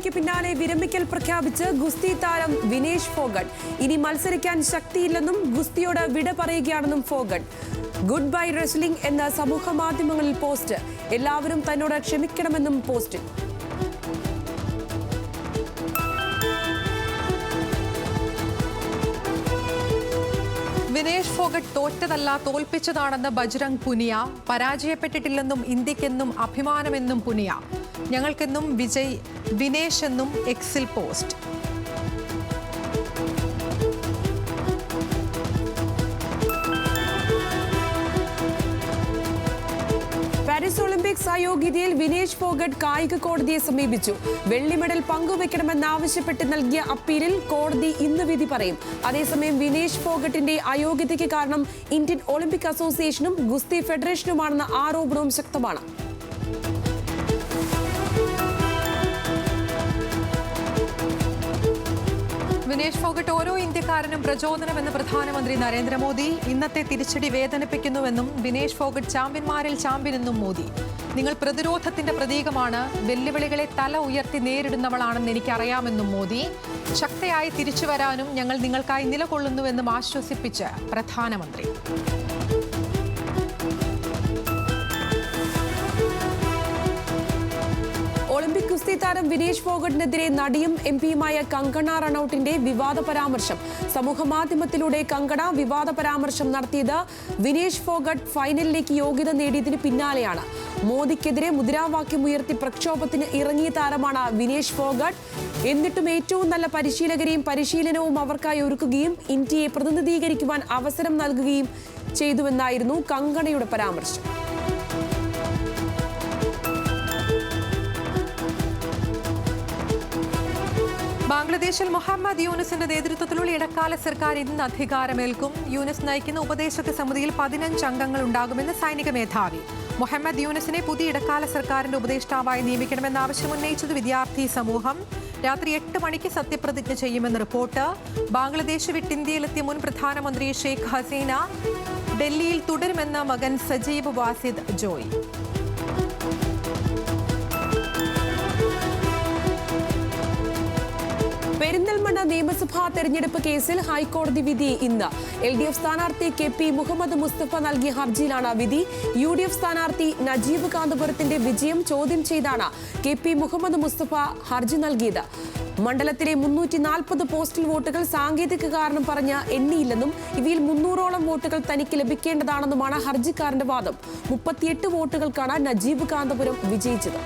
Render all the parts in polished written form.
തോൽവിക്ക് പിന്നാലെ വിരമിക്കൽ പ്രഖ്യാപിച്ച് ഗുസ്തി താരം വിനേഷ് ഫോഗട്ട്. ഇനി മത്സരിക്കാൻ ശക്തിയില്ലെന്നും ഗുസ്തിയോട് വിട പറയുകയാണെന്നും ഫോഗട്ട്. ഗുഡ് ബൈ റെസ്ലിംഗ് എന്ന സമൂഹ മാധ്യമങ്ങളിൽ പോസ്റ്റ്. എല്ലാവരും തന്നോട് ക്ഷമിക്കണമെന്നും പോസ്റ്റിൽ. വിനേഷ് ഫോഗട്ട് തോറ്റതല്ല തോൽപ്പിച്ചതാണെന്ന് ബജ്രംഗ് പുനിയ. പരാജയപ്പെട്ടിട്ടില്ലെന്നും ഇന്ത്യക്കെന്നും അഭിമാനമെന്നും പുനിയ. ഞങ്ങൾക്കെന്നും വിജയ് വിനേഷ് എന്നും എക്സിൽ പോസ്റ്റ്. പാരീസ് ഒളിമ്പിക്സ് അയോഗ്യതയിൽ വിനേഷ് ഫോഗട്ട് കായിക കോടതിയെ സമീപിച്ചു. വെള്ളി മെഡൽ പങ്കുവെക്കണമെന്നാവശ്യപ്പെട്ട് നൽകിയ അപ്പീലിൽ കോടതി ഇന്ന് വിധി പറയും. അതേസമയം വിനേഷ് ഫോഗട്ടിന്റെ അയോഗ്യതയ്ക്ക് കാരണം ഇന്ത്യൻ ഒളിമ്പിക് അസോസിയേഷനും ഗുസ്തി ഫെഡറേഷനുമാണെന്ന ആരോപണവും ശക്തമാണ്. വിനേഷ് ഫോഗട്ട് ഓരോ ഇന്ത്യക്കാരനും പ്രചോദനമെന്ന് പ്രധാനമന്ത്രി നരേന്ദ്രമോദി. ഇന്നത്തെ തിരിച്ചടി വേദനിപ്പിക്കുന്നുവെന്നും വിനേഷ് ഫോഗട്ട് ചാമ്പ്യന്മാരിൽ ചാമ്പ്യനെന്നും മോദി. നിങ്ങൾ പ്രതിരോധത്തിന്റെ പ്രതീകമാണ്. വെല്ലുവിളികളെ തല ഉയർത്തി നേരിടുന്നവളാണെന്ന് എനിക്കറിയാമെന്നും മോദി. ശക്തയായി തിരിച്ചു വരാനും ഞങ്ങൾ നിങ്ങൾക്കായി നിലകൊള്ളുന്നുവെന്നും ആശ്വസിപ്പിച്ച് പ്രധാനമന്ത്രി. ഒളിമ്പിക് ഗുസ്തി താരം വിനേഷ് ഫോഗട്ടിനെതിരെ നടിയും എംപിയുമായ കങ്കണ റണൌട്ടിന്റെ വിവാദ പരാമർശം. സമൂഹമാധ്യമത്തിലൂടെ കങ്കണ വിവാദ പരാമർശം നടത്തിയത് വിനേഷ് ഫോഗട്ട് ഫൈനലിലേക്ക് യോഗ്യത നേടിയതിന് പിന്നാലെയാണ്. മോദിക്കെതിരെ മുദ്രാവാക്യമുയർത്തി പ്രക്ഷോഭത്തിന് ഇറങ്ങിയ താരമാണ് വിനേഷ് ഫോഗട്ട്. എന്നിട്ടും ഏറ്റവും നല്ല പരിശീലകരെയും പരിശീലനവും അവർക്കായി ഒരുക്കുകയും ഇന്ത്യയെ പ്രതിനിധീകരിക്കുവാൻ അവസരം നൽകുകയും ചെയ്തുവെന്നായിരുന്നു കങ്കണയുടെ പരാമർശം. ബംഗ്ലാദേശിൽ മുഹമ്മദ് യൂനുസിന്റെ നേതൃത്വത്തിലുള്ള ഇടക്കാല സർക്കാർ ഇന്ന് അധികാരമേൽക്കും. യൂനുസ് നയിക്കുന്ന ഉപദേശക സമിതിയിൽ 15 അംഗങ്ങൾ ഉണ്ടാകുമെന്ന് സൈനിക മേധാവി. മുഹമ്മദ് യൂനുസിനെ പുതിയ ഇടക്കാല സർക്കാരിന്റെ ഉപദേഷ്ടാവായി നിയമിക്കണമെന്ന ആവശ്യം ഉന്നയിച്ചത് വിദ്യാർത്ഥി സമൂഹം. രാത്രി 8 മണിക്ക് സത്യപ്രതിജ്ഞ ചെയ്യുമെന്ന് റിപ്പോർട്ട്. ബംഗ്ലാദേശ് വിട്ട് ഇന്ത്യയിലെത്തിയ മുൻ പ്രധാനമന്ത്രി ഷെയ്ഖ് ഹസീന ഡൽഹിയിൽ തുടരുമെന്ന മകൻ സജീവ് വാസിദ് ജോയ്. പെരിന്തൽമണ്ണ നിയമസഭാ തെരഞ്ഞെടുപ്പ് കേസിൽ ഹൈക്കോടതി വിധി ഇന്ന്. LDF സ്ഥാനാർത്ഥി KP മുഹമ്മദ് മുസ്തഫ നൽകിയ ഹർജിയിലാണ് വിധി. UDF സ്ഥാനാർത്ഥി നജീബ് കാന്തപുരത്തിന്റെ വിജയം ചോദ്യം ചെയ്താണ് KP മുഹമ്മദ് മുസ്തഫ ഹർജി നൽകിയത്. മണ്ഡലത്തിലെ 340 പോസ്റ്റൽ വോട്ടുകൾ സാങ്കേതിക കാരണം പറഞ്ഞ് എണ്ണിയില്ലെന്നും ഇവയിൽ 300ഓളം വോട്ടുകൾ തനിക്ക് ലഭിക്കേണ്ടതാണെന്നുമാണ് ഹർജിക്കാരന്റെ വാദം. 38 വോട്ടുകൾക്കാണ് നജീബ് കാന്തപുരം വിജയിച്ചത്.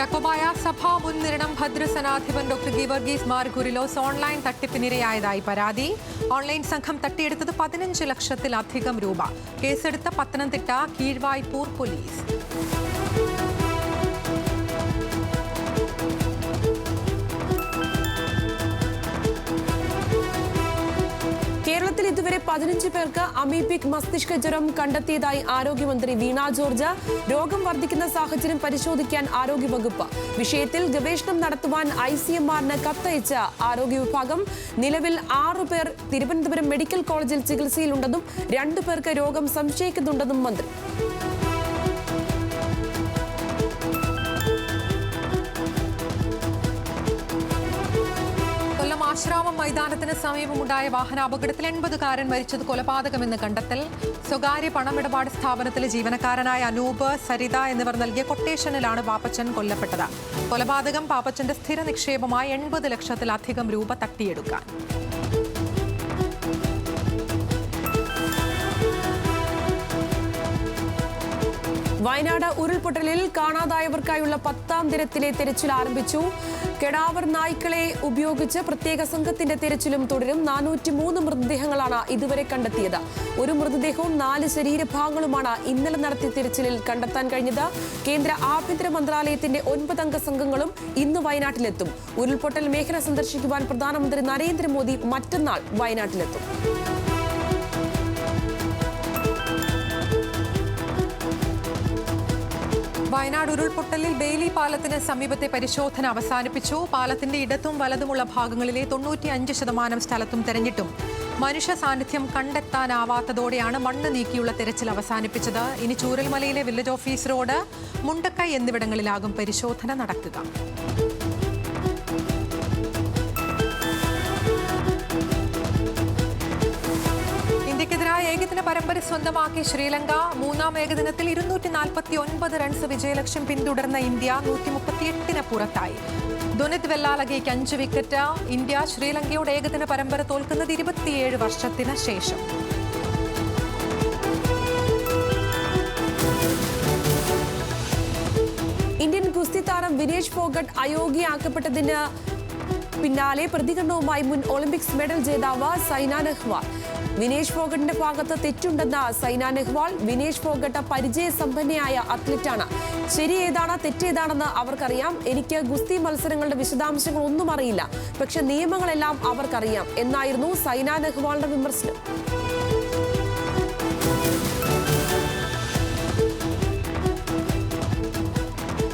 യാക്കോബായ സഭാ മുൻ നിരണം ഭദ്രസനാധിപൻ ഡോക്ടർ ഗീവർഗീസ് മാർ കുരിലോസ് ഓൺലൈൻ തട്ടിപ്പിനിരയായതായി പരാതി. ഓൺലൈൻ സംഘം തട്ടിയെടുത്തത് 15 ലക്ഷത്തിലധികം രൂപ. കേസെടുത്ത പത്തനംതിട്ട കീഴ്വായ്പൂർ പോലീസ്. കേരളത്തിൽ ഇതുവരെ 15 പേർക്ക് അമീബിക് മസ്തിഷ്ക ജ്വരം കണ്ടെത്തിയതായി ആരോഗ്യമന്ത്രി വീണ ജോർജ്. രോഗം വർദ്ധിക്കുന്ന സാഹചര്യം പരിശോധിക്കാൻ ആരോഗ്യവകുപ്പ്. വിഷയത്തിൽ ഗവേഷണം നടത്തുവാൻ ICMR-ന് കത്തയച്ച ആരോഗ്യ വിഭാഗം. നിലവിൽ 6 പേർ തിരുവനന്തപുരം മെഡിക്കൽ കോളേജിൽ ചികിത്സയിലുണ്ടെന്നും 2 പേർക്ക് രോഗം സംശയിക്കുന്നുണ്ടെന്നും മന്ത്രി. ആശ്രാമം മൈതാനത്തിന് സമീപമുണ്ടായ വാഹനാപകടത്തിൽ 80കാരൻ മരിച്ചത് കൊലപാതകമെന്ന് കണ്ടെത്തൽ. സ്വകാര്യ പണമിടപാട് സ്ഥാപനത്തിലെ ജീവനക്കാരനായ അനൂപ്, സരിത എന്നിവർ നൽകിയ കൊട്ടേഷനിലാണ് പാപ്പച്ചൻ കൊല്ലപ്പെട്ടത്. കൊലപാതകം പാപ്പച്ചന്റെ സ്ഥിര നിക്ഷേപമായ 80 ലക്ഷത്തിലധികം രൂപ തട്ടിയെടുക്കാൻ. വയനാട് ഉരുൾപൊട്ടലിൽ കാണാതായവർക്കായുള്ള 10ാം ദിനത്തിലെ തെരച്ചിൽ ആരംഭിച്ചു. കെടാവർ നായ്ക്കളെ ഉപയോഗിച്ച് പ്രത്യേക സംഘത്തിന്റെ തെരച്ചിലും തുടരും. 403 മൃതദേഹങ്ങളാണ് ഇതുവരെ കണ്ടെത്തിയത്. ഒരു മൃതദേഹവും 4 ശരീരഭാഗങ്ങളുമാണ് ഇന്നലെ നടത്തിയ തെരച്ചിലിൽ കണ്ടെത്താൻ കഴിഞ്ഞത്. കേന്ദ്ര ആഭ്യന്തര മന്ത്രാലയത്തിന്റെ 9 അംഗ സംഘങ്ങളും ഇന്ന് വയനാട്ടിലെത്തും. ഉരുൾപൊട്ടൽ മേഖല സന്ദർശിക്കുവാൻ പ്രധാനമന്ത്രി നരേന്ദ്രമോദി മറ്റന്നാൾ വയനാട്ടിലെത്തും. വയനാട് ഉരുൾപൊട്ടലിൽ ബെയിലി പാലത്തിന് സമീപത്തെ പരിശോധന അവസാനിപ്പിച്ചു. പാലത്തിന്റെ ഇടത്തും വലതുമുള്ള ഭാഗങ്ങളിലെ 95% സ്ഥലത്തും തെരഞ്ഞിട്ടും മനുഷ്യ സാന്നിധ്യം കണ്ടെത്താനാവാത്തതോടെയാണ് മണ്ണ് നീക്കിയുള്ള തെരച്ചിൽ അവസാനിപ്പിച്ചത്. ഇനി ചൂരൽമലയിലെ വില്ലേജ് ഓഫീസ് റോഡ്, മുണ്ടക്കൈ എന്നിവിടങ്ങളിലാകും പരിശോധന നടക്കുക. ഇന്ത്യക്കെതിരായ ഏകദിന പരമ്പര സ്വന്തമാക്കി ശ്രീലങ്ക. മൂന്നാം ഏകദിനത്തിൽ 249 റൺസ് വിജയലക്ഷ്യം പിന്തുടർന്ന ഇന്ത്യ 138 പുറത്തായി. ദുനിത് വെല്ലാലഗയ്ക്ക് 5 വിക്കറ്റ്. ഇന്ത്യ ശ്രീലങ്കയോട് ഏകദിന പരമ്പര തോൽക്കുന്നത് 27 വർഷത്തിന് ശേഷം. ഇന്ത്യൻ ഗുസ്തി താരം വിനേഷ് ഫോഗട്ട് അയോഗ്യയാക്കപ്പെട്ടതിന് പിന്നാലെ പ്രതികരണവുമായി മുൻ ഒളിമ്പിക്സ് മെഡൽ ജേതാവ് സൈന നെഹ്വാൾ. വിനേഷ് ഫോഗട്ടിന്റെ ഭാഗത്ത് തെറ്റുണ്ടെന്ന സൈന നെഹ്വാൾ, വിനേഷ് ഫോഗട്ട് പരിചയസമ്പന്നയായ അത്ലറ്റാണ്. ശരി ഏതാണ് തെറ്റേതാണെന്ന് അവർക്കറിയാം. എനിക്ക് ഗുസ്തി മത്സരങ്ങളുടെ വിശദാംശങ്ങൾ ഒന്നും അറിയില്ല, പക്ഷെ നിയമങ്ങളെല്ലാം അവർക്കറിയാം എന്നായിരുന്നു സൈന നെഹ്വാളിന്റെ വിമർശനം.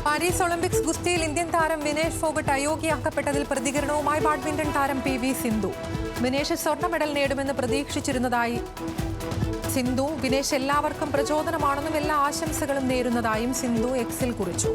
പാരീസ് ഒളിമ്പിക്സ് ഗുസ്തിയിൽ ഇന്ത്യൻ താരം വിനേഷ് ഫോഗട്ട് അയോഗ്യയാക്കപ്പെട്ടതിൽ പ്രതികരണവുമായി ബാഡ്മിന്റൺ താരം PV സിന്ധു. വിനേഷ് സ്വർണ്ണ മെഡൽ നേടുമെന്ന് പ്രതീക്ഷിച്ചിരുന്നതായി സിന്ധു. വിനേഷ് എല്ലാവർക്കും പ്രചോദനമാണെന്നും എല്ലാ ആശംസകളും നേരുന്നതായും സിന്ധു എക്സിൽ കുറിച്ചു.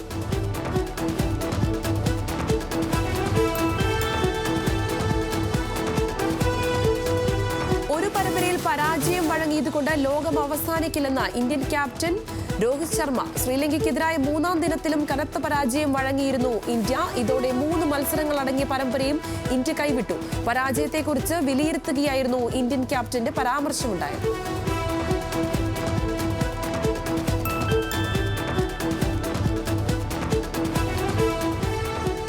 ഒരു പരമ്പരയിൽ പരാജയം വഴങ്ങിയതുകൊണ്ട് ലോകം അവസാനിക്കില്ലെന്ന് ഇന്ത്യൻ ക്യാപ്റ്റൻ രോഹിത് ശർമ്മ. ശ്രീലങ്കയ്ക്കെതിരായ മൂന്നാം ദിനത്തിലും കനത്ത പരാജയം വഴങ്ങിയിരുന്നു ഇന്ത്യ. ഇതോടെ 3 മത്സരങ്ങൾ അടങ്ങിയ പരമ്പരയും ഇന്ത്യ കൈവിട്ടു. പരാജയത്തെക്കുറിച്ച് വിലയിരുത്തുകയായിരുന്നു ഇന്ത്യൻ ക്യാപ്റ്റന്റെ പരാമർശമുണ്ടായത്.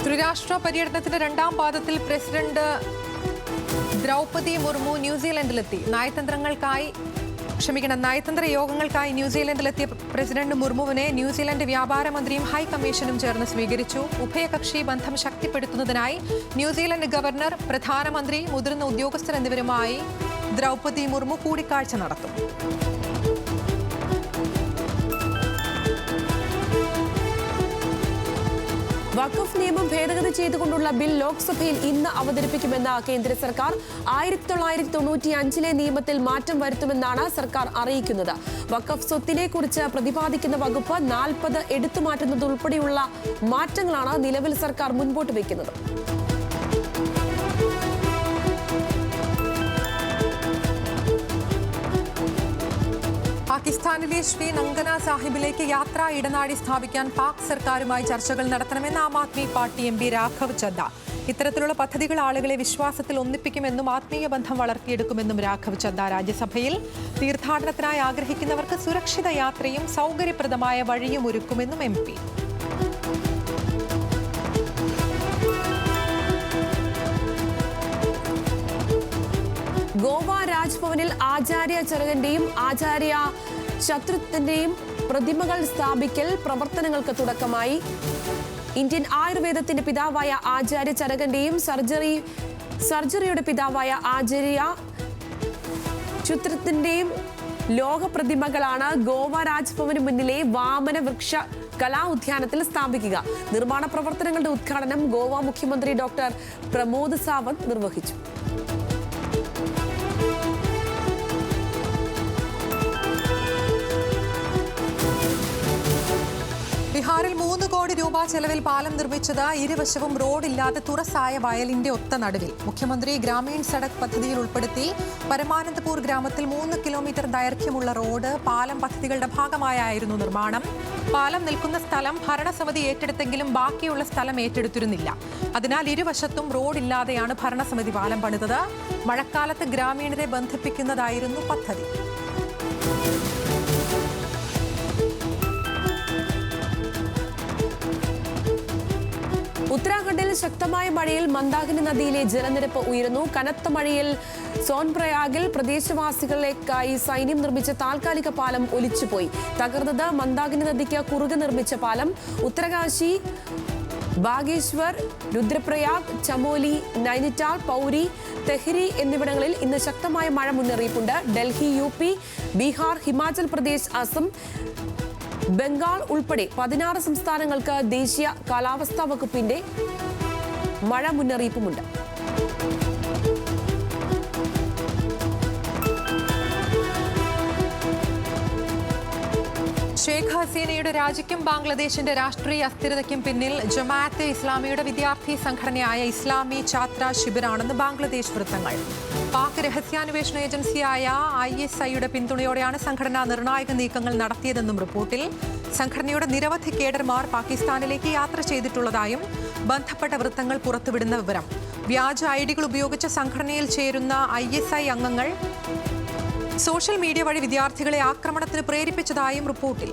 ത്രിരാഷ്ട്ര പര്യടനത്തിന്റെ 2ാം പാദത്തിൽ പ്രസിഡന്റ് ദ്രൗപദി മുർമു ന്യൂസിലൻഡിലെത്തി. നയതന്ത്ര യോഗങ്ങൾക്കായി ന്യൂസിലൻഡിലെത്തിയ പ്രസിഡന്റ് മുർമുവിനെ ന്യൂസിലൻഡ് വ്യാപാര മന്ത്രിയും ഹൈക്കമ്മീഷനും ചേർന്ന് സ്വീകരിച്ചു. ഉഭയകക്ഷി ബന്ധം ശക്തിപ്പെടുത്തുന്നതിനായി ന്യൂസിലൻഡ് ഗവർണർ, പ്രധാനമന്ത്രി, മുതിർന്ന ഉദ്യോഗസ്ഥർ എന്നിവരുമായി ദ്രൗപദി മുർമു കൂടിക്കാഴ്ച നടത്തും. വഖഫ് നിയമം ഭേദഗതി ചെയ്തുകൊണ്ടുള്ള ബിൽ ലോക്സഭയിൽ ഇന്ന് അവതരിപ്പിക്കുമെന്ന് കേന്ദ്ര സർക്കാർ. 1995 നിയമത്തിൽ മാറ്റം വരുത്തുമെന്നാണ് സർക്കാർ അറിയിക്കുന്നത്. വഖഫ് സ്വത്തിനെ കുറിച്ച് പ്രതിപാദിക്കുന്ന വകുപ്പ് 40 എടുത്തുമാറ്റുന്നതുൾപ്പെടെയുള്ള മാറ്റങ്ങളാണ് നിലവിൽ സർക്കാർ മുൻപോട്ട് വയ്ക്കുന്നത്. പാകിസ്ഥാനിലെ ശ്രീ നങ്കന സാഹിബിലേക്ക് യാത്രാ ഇടനാഴി സ്ഥാപിക്കാൻ പാക് സർക്കാരുമായി ചർച്ചകൾ നടത്തണമെന്ന് ആം ആദ്മി പാർട്ടി MP രാഘവ് ചദ്ദ. ഇത്തരത്തിലുള്ള പദ്ധതികൾ ആളുകളെ വിശ്വാസത്തിൽ ഒന്നിപ്പിക്കുമെന്നും ആത്മീയ ബന്ധം വളർത്തിയെടുക്കുമെന്നും രാഘവ് ചദ്ദ രാജ്യസഭയിൽ. തീർത്ഥാടനത്തിനായി ആഗ്രഹിക്കുന്നവർക്ക് സുരക്ഷിത യാത്രയും സൗകര്യപ്രദമായ വഴിയും ഒരുക്കുമെന്നും MP. ഗോവ രാജ്ഭവനിൽ ആചാര്യ ചരകന്റെയും ആചാര്യ ശത്രുത്തിന്റെയും പ്രതിമകൾ സ്ഥാപിക്കൽ പ്രവർത്തനങ്ങൾക്ക് തുടക്കമായി. ഇന്ത്യൻ ആയുർവേദത്തിന്റെ പിതാവായ ആചാര്യ ചരകന്റെയും സർജറിയുടെ പിതാവായ ആചാര്യ ചുത്രത്തിന്റെയും ലോക പ്രതിമകളാണ് ഗോവ രാജ്ഭവന് മുന്നിലെ വാമന വൃക്ഷ കലാ ഉദ്യാനത്തിൽ സ്ഥാപിക്കുക. നിർമ്മാണ പ്രവർത്തനങ്ങളുടെ ഉദ്ഘാടനം ഗോവ മുഖ്യമന്ത്രി ഡോക്ടർ പ്രമോദ് സാവന്ത് നിർവഹിച്ചു. ബീഹാറിൽ 3 കോടി രൂപ ചെലവിൽ പാലം നിർമ്മിച്ചത് ഇരുവശവും റോഡില്ലാതെ തുറസായ വയലിന്റെ ഒത്ത നടുവിൽ. മുഖ്യമന്ത്രി ഗ്രാമീൺ സഡക് പദ്ധതിയിൽ ഉൾപ്പെടുത്തി പരമാനന്ദപൂർ ഗ്രാമത്തിൽ 3 കിലോമീറ്റർ ദൈർഘ്യമുള്ള റോഡ് പാലം പദ്ധതികളുടെ ഭാഗമായായിരുന്നു നിർമ്മാണം. പാലം നിൽക്കുന്ന സ്ഥലം ഭരണസമിതി ഏറ്റെടുത്തെങ്കിലും ബാക്കിയുള്ള സ്ഥലം ഏറ്റെടുത്തിരുന്നില്ല. അതിനാൽ ഇരുവശത്തും റോഡില്ലാതെയാണ് ഭരണസമിതി പാലം പണിതത്. മഴക്കാലത്ത് ഗ്രാമീണരെ ബന്ധിപ്പിക്കുന്നതായിരുന്നു പദ്ധതി. ഉത്തരാഖണ്ഡിൽ ശക്തമായ മഴയിൽ മന്ദാകിനി നദിയിലെ ജലനിരപ്പ് ഉയരുന്നു. കനത്ത മഴയിൽ സോൻപ്രയാഗിൽ പ്രദേശവാസികളിലേക്കായി സൈന്യം നിർമ്മിച്ച താൽക്കാലിക പാലം ഒലിച്ചുപോയി. തകർന്നത് മന്ദാകിനി നദിക്ക് കുറുകെ നിർമ്മിച്ച പാലം. ഉത്തരകാശി, ബാഗേശ്വർ, രുദ്രപ്രയാഗ്, ചമോലി, നൈനിറ്റാൾ, പൗരി, തെഹ്രി എന്നിവിടങ്ങളിൽ ഇന്ന് ശക്തമായ മഴ മുന്നറിയിപ്പുണ്ട്. ഡൽഹി, UP, ബീഹാർ, ഹിമാചൽ പ്രദേശ്, അസം, ബംഗാൾ ഉൾപ്പെടെ 16 സംസ്ഥാനങ്ങൾക്ക് ദേശീയ കാലാവസ്ഥാ വകുപ്പിന്റെ മഴ മുന്നറിയിപ്പുമുണ്ട്. ഷെയ്ഖ് ഹസീനയുടെ രാജിക്കും ബംഗ്ലാദേശിന്റെ രാഷ്ട്രീയ അസ്ഥിരതയ്ക്കും പിന്നിൽ ജമാഅത്തെ ഇസ്ലാമിയുടെ വിദ്യാർത്ഥി സംഘടനയായ ഇസ്ലാമി ഛാത്ര ശിബിറാണെന്ന് ബംഗ്ലാദേശ് വൃത്തങ്ങൾ. പാക് രഹസ്യാന്വേഷണ ഏജൻസിയായ ISIയുടെ പിന്തുണയോടെയാണ് സംഘടന നിർണായക നീക്കങ്ങൾ നടത്തിയതെന്നും റിപ്പോർട്ടിൽ. സംഘടനയുടെ നിരവധി കേഡർമാർ പാകിസ്ഥാനിലേക്ക് യാത്ര ചെയ്തിട്ടുള്ളതായും ബന്ധപ്പെട്ട വൃത്തങ്ങൾ പുറത്തുവിടുന്ന വിവരം. വ്യാജ ഐഡികൾ ഉപയോഗിച്ച് സംഘടനയിൽ ചേരുന്ന ISI അംഗങ്ങൾ സോഷ്യൽ മീഡിയ വഴി വിദ്യാർത്ഥികളെ ആക്രമണത്തിന് പ്രേരിപ്പിച്ചതായും റിപ്പോർട്ടിൽ.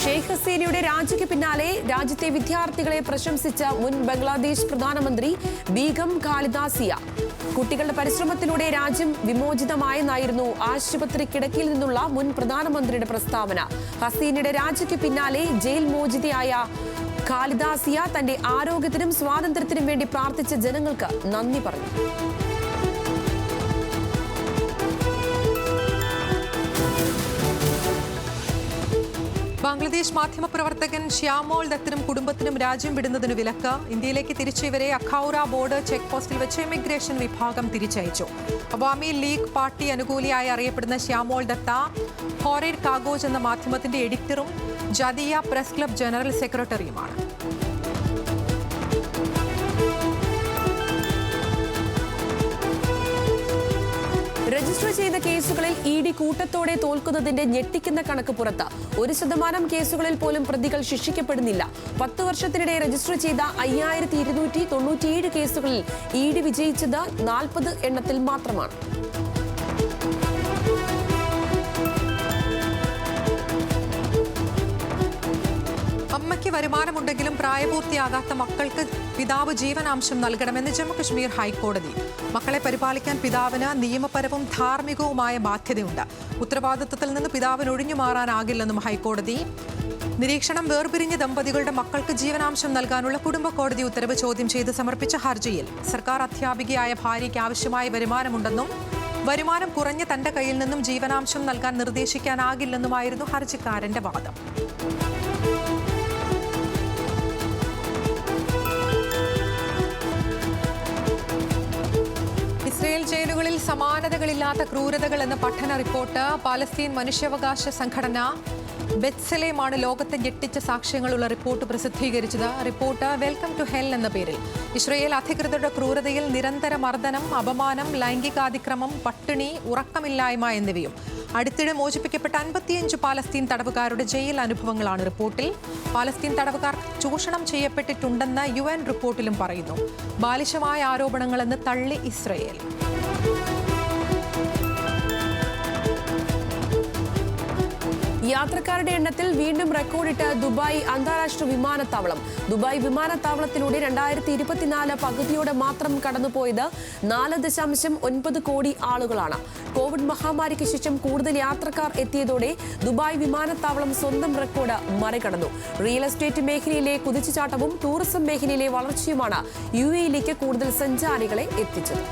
ഷെയ്ഖ് ഹസീനയുടെ രാജിക്ക് പിന്നാലെ രാജ്യത്തെ വിദ്യാർത്ഥികളെ പ്രശംസിച്ച മുൻ ബംഗ്ലാദേശ് പ്രധാനമന്ത്രി ബീഗം ഖാലിദ സിയ. കുട്ടികളുടെ പരിശ്രമത്തിലൂടെ രാജ്യം വിമോചിതമായെന്നായിരുന്നു ആശുപത്രി കിടക്കയിൽ നിന്നുള്ള മുൻ പ്രധാനമന്ത്രിയുടെ പ്രസ്താവന. ഹസീനയുടെ രാജിക്ക് പിന്നാലെ ജയിൽ മോചിതയായ ഖാലിദ സിയ തന്റെ ആരോഗ്യത്തിനും സ്വാതന്ത്ര്യത്തിനും വേണ്ടി പ്രാർത്ഥിച്ച ജനങ്ങൾക്ക് നന്ദി പറഞ്ഞു. ബംഗ്ലാദേശ് മാധ്യമപ്രവർത്തകൻ ശ്യാമോൾ ദത്തിനും കുടുംബത്തിനും രാജ്യം വിടുന്നതിന് വിലക്ക്. ഇന്ത്യയിലേക്ക് തിരിച്ച ഇവരെ അഖൌറ ബോർഡർ ചെക്ക് പോസ്റ്റിൽ വെച്ച് ഇമിഗ്രേഷൻ വിഭാഗം തിരിച്ചയച്ചു. അവാമി ലീഗ് പാർട്ടി അനുകൂലിയായി അറിയപ്പെടുന്ന ശ്യാമോൾ ദത്ത ഹോറേഡ് കാഗോജ് എന്ന മാധ്യമത്തിന്റെ എഡിറ്ററും ജദിയ പ്രസ് ക്ലബ് ജനറൽ സെക്രട്ടറിയുമാണ്. രജിസ്റ്റർ ചെയ്ത കേസുകളിൽ ED കൂട്ടത്തോടെ തോൽക്കുന്നതിന്റെ ഞെട്ടിക്കുന്ന കണക്ക് പുറത്ത്. 1% കേസുകളിൽ പോലും പ്രതികൾ ശിക്ഷിക്കപ്പെടുന്നില്ല. 10 വർഷത്തിനിടെ രജിസ്റ്റർ ചെയ്ത 5297 കേസുകളിൽ ED വിജയിച്ചത് 40 എണ്ണത്തിൽ മാത്രമാണ്. അമ്മയ്ക്ക് വരുമാനമുണ്ടെങ്കിലും പ്രായപൂർത്തിയാകാത്ത മക്കൾക്ക് പിതാവ് ജീവനാംശം നൽകണമെന്ന് ജമ്മുകശ്മീർ ഹൈക്കോടതി. മക്കളെ പരിപാലിക്കാൻ പിതാവിന് നിയമപരവും ധാർമ്മികവുമായ ബാധ്യതയുണ്ട്. ഉത്തരവാദിത്തത്തിൽ നിന്ന് പിതാവിന് ഒഴിഞ്ഞു മാറാനാകില്ലെന്നും ഹൈക്കോടതി. നിരീക്ഷണം വേർപിരിഞ്ഞ ദമ്പതികളുടെ മക്കൾക്ക് ജീവനാംശം നൽകാനുള്ള കുടുംബ കോടതി ഉത്തരവ് ചോദ്യം ചെയ്ത് സമർപ്പിച്ച ഹർജിയിൽ സർക്കാർ അധ്യാപികയായ ഭാര്യയ്ക്ക് ആവശ്യമായ വരുമാനമുണ്ടെന്നും വരുമാനം കുറഞ്ഞ തന്റെ കയ്യിൽ നിന്നും ജീവനാംശം നൽകാൻ നിർദ്ദേശിക്കാനാകില്ലെന്നുമായിരുന്നു ഹർജിക്കാരന്റെ വാദം. ഇസ്രയേൽ ജയിലുകളിൽ സമാനതകളില്ലാത്ത ക്രൂരതകൾ എന്ന പഠന റിപ്പോർട്ട് പാലസ്തീൻ മനുഷ്യാവകാശ സംഘടന ബെത്സലേമാണ് ലോകത്തെ ഞെട്ടിച്ച സാക്ഷ്യങ്ങളുള്ള റിപ്പോർട്ട് പ്രസിദ്ധീകരിച്ചത്. റിപ്പോർട്ട് വെൽക്കം ടു ഹെൽ എന്ന പേരിൽ ഇസ്രയേൽ അധികൃതരുടെ ക്രൂരതയിൽ നിരന്തര മർദ്ദനം, അപമാനം, ലൈംഗികാതിക്രമം, പട്ടിണി, ഉറക്കമില്ലായ്മ എന്നിവയും അടുത്തിടെ മോചിപ്പിക്കപ്പെട്ട 55 പാലസ്തീൻ തടവുകാരുടെ ജയിൽ അനുഭവങ്ങളാണ് റിപ്പോർട്ടിൽ. പാലസ്തീൻ തടവുകാർ ചൂഷണം ചെയ്യപ്പെട്ടിട്ടുണ്ടെന്ന് UN റിപ്പോർട്ടിലും പറയുന്നു. ബാലിശമായ ആരോപണങ്ങളെന്ന് തള്ളി ഇസ്രയേൽ. യാത്രക്കാരുടെ എണ്ണത്തിൽ വീണ്ടും റെക്കോർഡിട്ട് ദുബായ് അന്താരാഷ്ട്ര വിമാനത്താവളം. ദുബായ് വിമാനത്താവളത്തിലൂടെ 2024 പകുതിയോടെ മാത്രം കടന്നുപോയത് 4.9 കോടി ആളുകളാണ്. കോവിഡ് മഹാമാരിക്ക് ശേഷം കൂടുതൽ യാത്രക്കാർ എത്തിയതോടെ ദുബായ് വിമാനത്താവളം സ്വന്തം റെക്കോർഡ് മറികടന്നു. റിയൽ എസ്റ്റേറ്റ് മേഖലയിലെ കുതിച്ചുചാട്ടവും ടൂറിസം മേഖലയിലെ വളർച്ചയുമാണ് UAE-യിലേക്ക് കൂടുതൽ സഞ്ചാരികളെ എത്തിച്ചത്.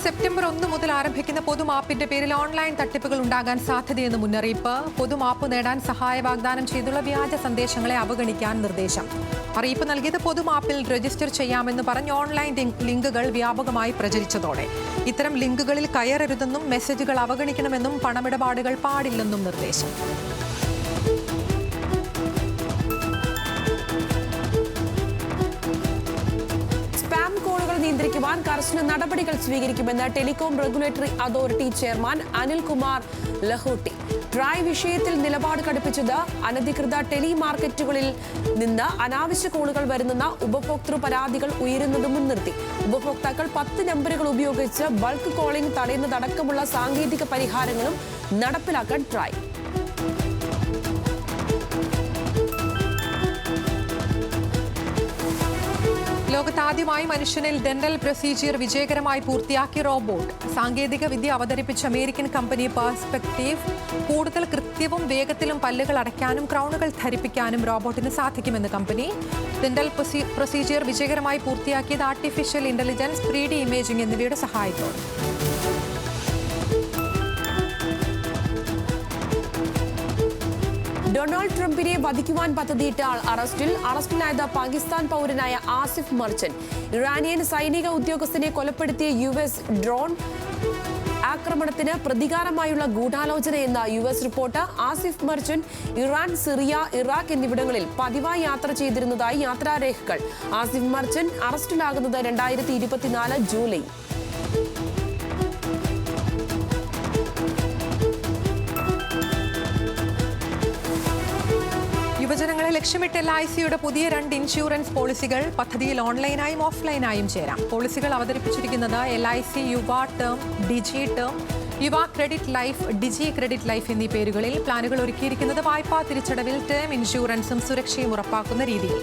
സെപ്റ്റംബർ 1 മുതൽ ആരംഭിക്കുന്ന പൊതുമാപ്പിന്റെ പേരിൽ ഓൺലൈൻ തട്ടിപ്പുകൾ ഉണ്ടാകാൻ സാധ്യതയെന്ന് മുന്നറിയിപ്പ്. പൊതുമാപ്പ് നേടാൻ സഹായ വാഗ്ദാനം ചെയ്തുള്ള വ്യാജ സന്ദേശങ്ങളെ അവഗണിക്കാൻ നിർദ്ദേശം. അറിയിപ്പ് നൽകിയത് പൊതുമാപ്പിൽ രജിസ്റ്റർ ചെയ്യാമെന്ന് പറഞ്ഞ് ഓൺലൈൻ ലിങ്കുകൾ വ്യാപകമായി പ്രചരിച്ചതോടെ ഇത്തരം ലിങ്കുകളിൽ കയറരുതെന്നും മെസ്സേജുകൾ അവഗണിക്കണമെന്നും പണമിടപാടുകൾ പാടില്ലെന്നും നിർദ്ദേശം. നിയന്ത്രിക്കുവാൻ കർശന നടപടികൾ സ്വീകരിക്കുമെന്ന് telecom regulatory authority chairman Anilkumar Lahoti. TRAI വിഷയത്തിൽ നിലപാട് കടുപ്പിച്ചത് അനധികൃത ടെലിമാർക്കറ്റുകളിൽ നിന്ന് അനാവശ്യ കോളുകൾ വരുന്ന ഉപഭോക്തൃ പരാതികൾ ഉയരുന്നത് മുൻനിർത്തി. ഉപഭോക്താക്കൾ 10 നമ്പറുകൾ ഉപയോഗിച്ച് ബൾക്ക് കോളിംഗ് തടയുന്നതടക്കമുള്ള സാങ്കേതിക പരിഹാരങ്ങളും നടപ്പിലാക്കാൻ ട്രായ്. ലോകത്താദ്യമായി മനുഷ്യനിൽ ഡെന്റൽ പ്രൊസീജിയർ വിജയകരമായി പൂർത്തിയാക്കിയ റോബോട്ട്. സാങ്കേതിക വിദ്യ അവതരിപ്പിച്ച അമേരിക്കൻ കമ്പനി പെർസ്പെക്റ്റീവ് കൂടുതൽ കൃത്യവും വേഗത്തിലും പല്ലുകൾ അടയ്ക്കാനും ക്രൗണുകൾ ധരിപ്പിക്കാനും റോബോട്ടിന് സാധിക്കുമെന്ന് കമ്പനി. ഡെന്റൽ പ്രൊസീജിയർ വിജയകരമായി പൂർത്തിയാക്കിയത് ആർട്ടിഫിഷ്യൽ ഇന്റലിജൻസ്, 3D ഇമേജിംഗ് എന്നിവയുടെ സഹായത്തോടെ. ഡൊണാൾഡ് ട്രംപിനെ വധിക്കുവാൻ പദ്ധതിയിട്ട ആൾ അറസ്റ്റിലായത് പാകിസ്ഥാൻ പൗരനായ ആസിഫ് മർച്ചന്റ്. ഇറാനിയൻ സൈനിക ഉദ്യോഗസ്ഥനെ കൊലപ്പെടുത്തിയ US ഡ്രോൺ ആക്രമണത്തിന് പ്രതികാരമായുള്ള ഗൂഢാലോചനയെന്ന US report. Asif Merchant Iran, Syria, Iraq എന്നിവിടങ്ങളിൽ പതിവായി യാത്ര ചെയ്തിരുന്നതായി യാത്രാരേഖകൾ. ആസിഫ് മർച്ചന്റ് അറസ്റ്റിലാകുന്നത് 2024 ജൂലൈ. യുവജനങ്ങളെ ലക്ഷ്യമിട്ട് LICയുടെ പുതിയ 2 ഇൻഷുറൻസ് പോളിസികൾ പദ്ധതിയിൽ ഓൺലൈനായും ഓഫ്ലൈനായും ചേരാം. പോളിസികൾ അവതരിപ്പിച്ചിരിക്കുന്നത് LIC യുവ ടേം, ഡിജി ടേം, യുവ ക്രെഡിറ്റ് ലൈഫ്, ഡിജി ക്രെഡിറ്റ് ലൈഫ് എന്നീ പേരുകളിൽ. പ്ലാനുകൾ ഒരുക്കിയിരിക്കുന്നത് വായ്പാ തിരിച്ചടവിൽ ടേം ഇൻഷുറൻസും സുരക്ഷയും ഉറപ്പാക്കുന്ന രീതിയിൽ.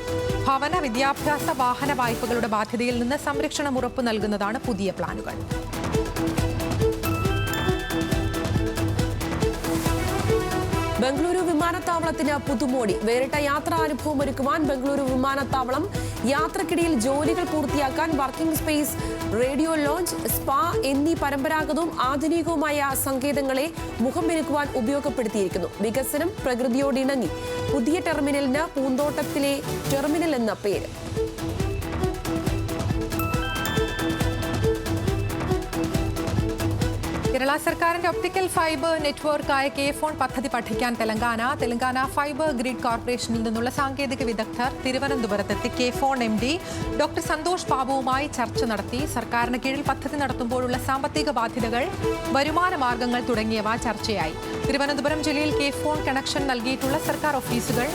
ഭവന, വിദ്യാഭ്യാസ, വാഹന വായ്പകളുടെ ബാധ്യതയിൽ നിന്ന് സംരക്ഷണം ഉറപ്പു നൽകുന്നതാണ് പുതിയ പ്ലാനുകൾ. ബംഗളൂരു വിമാനത്താവളത്തിന് പുതുമോടി. വേറിട്ട യാത്രാനുഭവം ഒരുക്കുവാൻ ബംഗളൂരു വിമാനത്താവളം യാത്രക്കിടയിൽ ജോലികൾ പൂർത്തിയാക്കാൻ working space, radio launch, spa എന്നീ പരമ്പരാഗതവും ആധുനികവുമായ സങ്കേതങ്ങളെ മുഖം മെരുക്കുവാൻ ഉപയോഗപ്പെടുത്തിയിരിക്കുന്നു. വികസനം പ്രകൃതിയോടിണങ്ങി. പുതിയ ടെർമിനലിന് പൂന്തോട്ടത്തിലെ ടെർമിനൽ എന്ന പേര്. കേരള സർക്കാരിന്റെ ഒപ്റ്റിക്കൽ ഫൈബർ നെറ്റ്വർക്കായ കെ-ഫോൺ പദ്ധതി പഠിക്കാൻ തെലങ്കാന ഫൈബർ ഗ്രിഡ് കോർപ്പറേഷനിൽ നിന്നുള്ള സാങ്കേതിക വിദഗ്ധർ തിരുവനന്തപുരത്തെത്തി കെ-ഫോൺ MD ഡോക്ടർ സന്തോഷ് ബാബുവുമായി ചർച്ച നടത്തി. സർക്കാരിന് കീഴിൽ പദ്ധതി നടത്തുമ്പോഴുള്ള സാമ്പത്തിക ബാധ്യതകൾ, വരുമാന മാർഗങ്ങൾ തുടങ്ങിയവ ചർച്ചയായി. തിരുവനന്തപുരം ജില്ലയിൽ കെ-ഫോൺ കണക്ഷൻ നൽകിയിട്ടുള്ള സർക്കാർ ഓഫീസുകൾ,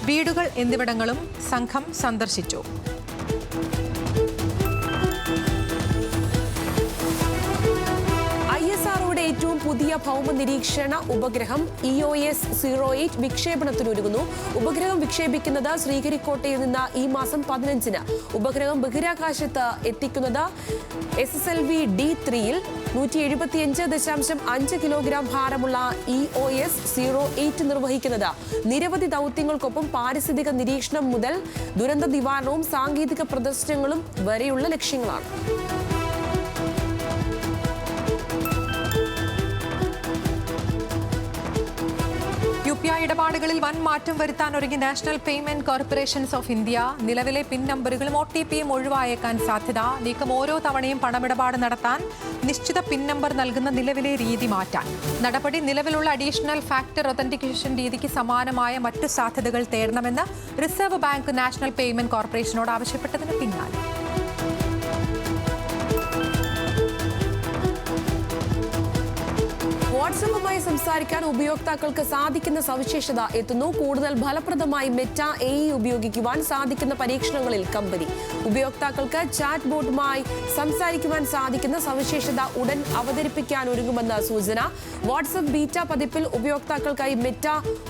വീടുകൾ എന്നിവിടങ്ങളും സംഘം സന്ദർശിച്ചു. ഏറ്റവും പുതിയ ഭൗമ നിരീക്ഷണ ഉപഗ്രഹം EOS-08 വിക്ഷേപണത്തിനൊരുങ്ങുന്നു. ഉപഗ്രഹം വിക്ഷേപിക്കുന്നത് ശ്രീഹരിക്കോട്ടയിൽ നിന്ന് ഈ മാസം 15-ന്. ഉപഗ്രഹം ബഹിരാകാശത്ത് എത്തിക്കുന്നത് SSLV D3-ൽ 175.5 കിലോഗ്രാം ഭാരമുള്ള EOS-08 നിർവഹിക്കുന്നത് നിരവധി ദൗത്യങ്ങൾക്കൊപ്പം പാരിസ്ഥിതിക നിരീക്ഷണം മുതൽ ദുരന്ത നിവാരണവും സാങ്കേതിക പ്രദർശനങ്ങളും വരെയുള്ള ലക്ഷ്യങ്ങളാണ്. UPI ഇടപാടുകളിൽ വൻ മാറ്റം വരുത്താൻ ഒരുങ്ങി national payment corporations of India. നിലവിലെ പിൻ നമ്പറുകളും OTPയും ഒഴിവായേക്കാൻ സാധ്യത. നീക്കം ഓരോ തവണയും പണമിടപാട് നടത്താൻ നിശ്ചിത പിൻ നമ്പർ നൽകുന്ന നിലവിലെ രീതി മാറ്റാൻ. നടപടി നിലവിലുള്ള അഡീഷണൽ ഫാക്ടർ ഒതന്റിക്കേഷൻ രീതിക്ക് സമാനമായ മറ്റു സാധ്യതകൾ തേടണമെന്ന് റിസർവ് ബാങ്ക് നാഷണൽ പേയ്മെന്റ് കോർപ്പറേഷനോട് ആവശ്യപ്പെട്ടതിന് പിന്നാലെ. വാട്സപ്പുമായി സംസാരിക്കാൻ ഉപയോക്താക്കൾക്ക് സാധിക്കുന്ന സവിശേഷത എത്തുന്നു. കൂടുതൽ ഫലപ്രദമായി മെറ്റ AI ഉപയോഗിക്കുവാൻ സാധിക്കുന്ന പരീക്ഷണങ്ങളിൽ കമ്പനി. ഉപയോക്താക്കൾക്ക് ചാറ്റ് ബോട്ടുമായി സംസാരിക്കുവാൻ സാധിക്കുന്ന സവിശേഷത ഉടൻ അവതരിപ്പിക്കാൻ ഒരുങ്ങുമെന്ന സൂചന. വാട്സപ്പ് ബീറ്റ പതിപ്പിൽ ഉപയോക്താക്കൾക്കായി മെറ്റ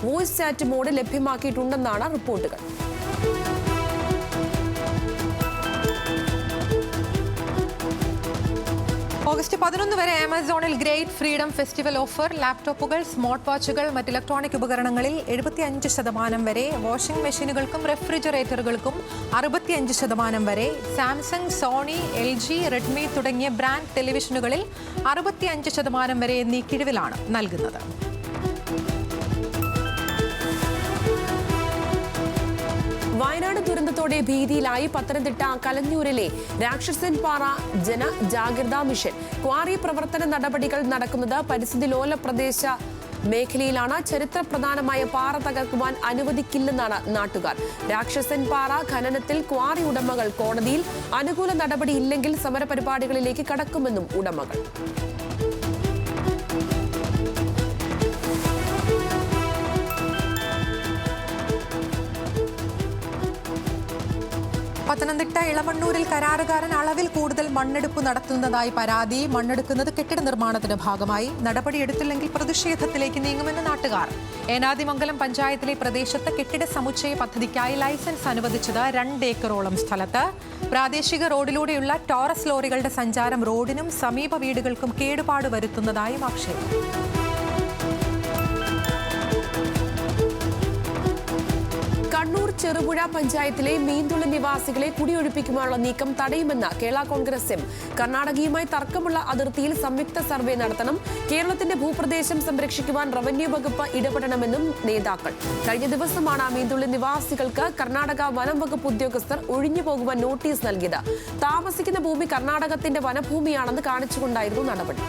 വോയിസ് ചാറ്റ് മോഡ് ലഭ്യമാക്കിയിട്ടുണ്ടെന്നാണ് റിപ്പോർട്ടുകൾ. ഓഗസ്റ്റ് 11 വരെ ആമസോണിൽ ഗ്രേറ്റ് ഫ്രീഡം ഫെസ്റ്റിവൽ ഓഫർ. ലാപ്ടോപ്പുകൾ, സ്മാർട്ട് വാച്ചുകൾ, മറ്റ് ഇലക്ട്രോണിക് ഉപകരണങ്ങളിൽ 75% വരെ. വാഷിംഗ് മെഷീനുകൾക്കും റെഫ്രിജറേറ്ററുകൾക്കും 65% വരെ. സാംസങ്, സോണി, LG, റെഡ്മി തുടങ്ങിയ ബ്രാൻഡ് ടെലിവിഷനുകളിൽ 65% വരെ എന്നീ കിഴിവിലാണ് നൽകുന്നത്. വയനാട് ദുരന്തത്തോടെ ഭീതിയിലായി പത്തനംതിട്ട കലഞ്ഞൂരിലെ രാക്ഷസൻ പാറ ജനജാഗ്രതാ മിഷൻ. ക്വാറി പ്രവർത്തന നടപടികൾ നടക്കുന്നത് പരിസ്ഥിതി ലോല പ്രദേശ മേഖലയിലാണ്. ചരിത്ര പ്രധാനമായ പാറ തകർക്കുവാൻ അനുവദിക്കില്ലെന്നാണ് നാട്ടുകാർ. രാക്ഷസൻ പാറ ഖനനത്തിൽ ക്വാറി ഉടമകൾ കോടതിയിൽ. അനുകൂല നടപടിയില്ലെങ്കിൽ സമരപരിപാടികളിലേക്ക് കടക്കുമെന്നും ഉടമകൾ. പത്തനംതിട്ട ഇളമണ്ണൂരിൽ കരാറുകാരൻ അളവിൽ കൂടുതൽ മണ്ണെടുപ്പ് നടത്തുന്നതായി പരാതി. മണ്ണെടുക്കുന്നത് കെട്ടിട നിർമ്മാണത്തിന്റെ ഭാഗമായി. നടപടിയെടുത്തില്ലെങ്കിൽ പ്രതിഷേധത്തിലേക്ക് നീങ്ങുമെന്ന് നാട്ടുകാർ. ഏനാദിമംഗലം പഞ്ചായത്തിലെ പ്രദേശത്ത് കെട്ടിട സമുച്ചയ പദ്ധതിക്കായി ലൈസൻസ് അനുവദിച്ചത് 2 ഏക്കറോളം സ്ഥലത്ത്. പ്രാദേശിക റോഡിലൂടെയുള്ള ടോറസ് ലോറികളുടെ സഞ്ചാരം റോഡിനും സമീപ വീടുകൾക്കും കേടുപാട് വരുത്തുന്നതായും ആക്ഷേപം. കണ്ണൂർ ചെറുപുഴ പഞ്ചായത്തിലെ മീന്തുള്ളി നിവാസികളെ കുടിയൊഴിപ്പിക്കുവാനുള്ള നീക്കം തടയുമെന്ന് കേരള കോൺഗ്രസ് എം. കർണാടകയുമായി തർക്കമുള്ള അതിർത്തിയിൽ സംയുക്ത സർവേ നടത്തണം. കേരളത്തിന്റെ ഭൂപ്രദേശം സംരക്ഷിക്കുവാൻ റവന്യൂ വകുപ്പ് ഇടപെടണമെന്നും നേതാക്കൾ. കഴിഞ്ഞ ദിവസമാണ് മീന്തുള്ളി നിവാസികൾക്ക് കർണാടക വനം വകുപ്പ് ഉദ്യോഗസ്ഥർ ഒഴിഞ്ഞു പോകുവാൻ നോട്ടീസ് നൽകിയത്. താമസിക്കുന്ന ഭൂമി കർണാടകത്തിന്റെ വനഭൂമിയാണെന്ന് കാണിച്ചുകൊണ്ടായിരുന്നു നടപടി.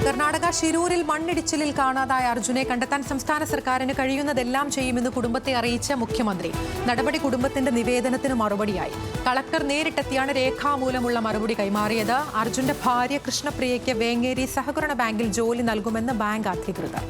കർണാടക ശിരൂരിൽ മണ്ണിടിച്ചിലിൽ കാണാതായ അർജുനെ കണ്ടെത്താൻ സംസ്ഥാന സർക്കാരിന് കഴിയുന്നതെല്ലാം ചെയ്യുമെന്ന് കുടുംബത്തെ അറിയിച്ച മുഖ്യമന്ത്രി. നടപടി കുടുംബത്തിന്റെ നിവേദനത്തിന് മറുപടിയായി. കളക്ടർ നേരിട്ടെത്തിയാണ് രേഖാമൂലമുള്ള മറുപടി കൈമാറിയത്. അർജുന്റെ ഭാര്യ കൃഷ്ണപ്രിയയ്ക്ക് വേങ്ങേരി സഹകരണ ബാങ്കിൽ ജോലി നൽകുമെന്ന് ബാങ്ക് അധികൃതർ.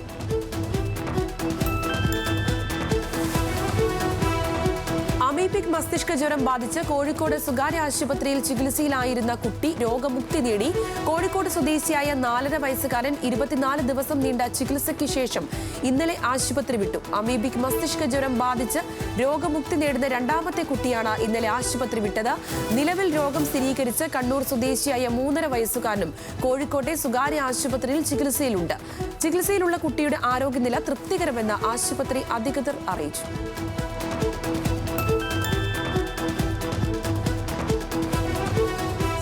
അമീബിക് മസ്തിഷ്ക ജ്വരം ബാധിച്ച് കോഴിക്കോട് സ്വകാര്യ ആശുപത്രിയിൽ ചികിത്സയിലായിരുന്ന കുട്ടി രോഗമുക്തി നേടി. കോഴിക്കോട് സ്വദേശിയായ 4.5 വയസ്സുകാരൻ 24 ദിവസം നീണ്ട ചികിത്സയ്ക്ക് ശേഷം ഇന്നലെ ആശുപത്രി വിട്ടു. അമീബിക് മസ്തിഷ്ക ജ്വരം ബാധിച്ച് രോഗമുക്തി നേടുന്ന 2ാമത്തെ കുട്ടിയാണ് ഇന്നലെ ആശുപത്രി വിട്ടത്. നിലവിൽ രോഗം സ്ഥിരീകരിച്ച് കണ്ണൂർ സ്വദേശിയായ 3.5 വയസ്സുകാരനും കോഴിക്കോട്ടെ സ്വകാര്യ ആശുപത്രിയിൽ ചികിത്സയിലുണ്ട്. ചികിത്സയിലുള്ള കുട്ടിയുടെ ആരോഗ്യനില തൃപ്തികരമെന്ന് ആശുപത്രി അധികൃതർ അറിയിച്ചു.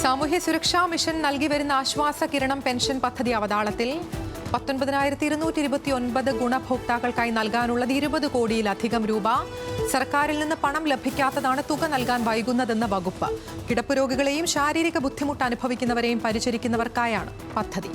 സാമൂഹ്യ സുരക്ഷാ മിഷൻ നൽകി വരുന്ന ആശ്വാസ കിരണം പെൻഷൻ പദ്ധതി അവതാളത്തിൽ. 19,229 ഗുണഭോക്താക്കൾക്കായി നൽകാനുള്ളത് 20 കോടിയിലധികം രൂപ. സർക്കാരിൽ നിന്ന് പണം ലഭിക്കാത്തതാണ് തുക നൽകാൻ വൈകുന്നതെന്ന് വകുപ്പ്. കിടപ്പ് രോഗികളെയും ശാരീരിക ബുദ്ധിമുട്ട് അനുഭവിക്കുന്നവരെയും പരിചരിക്കുന്നവർക്കായാണ് പദ്ധതി.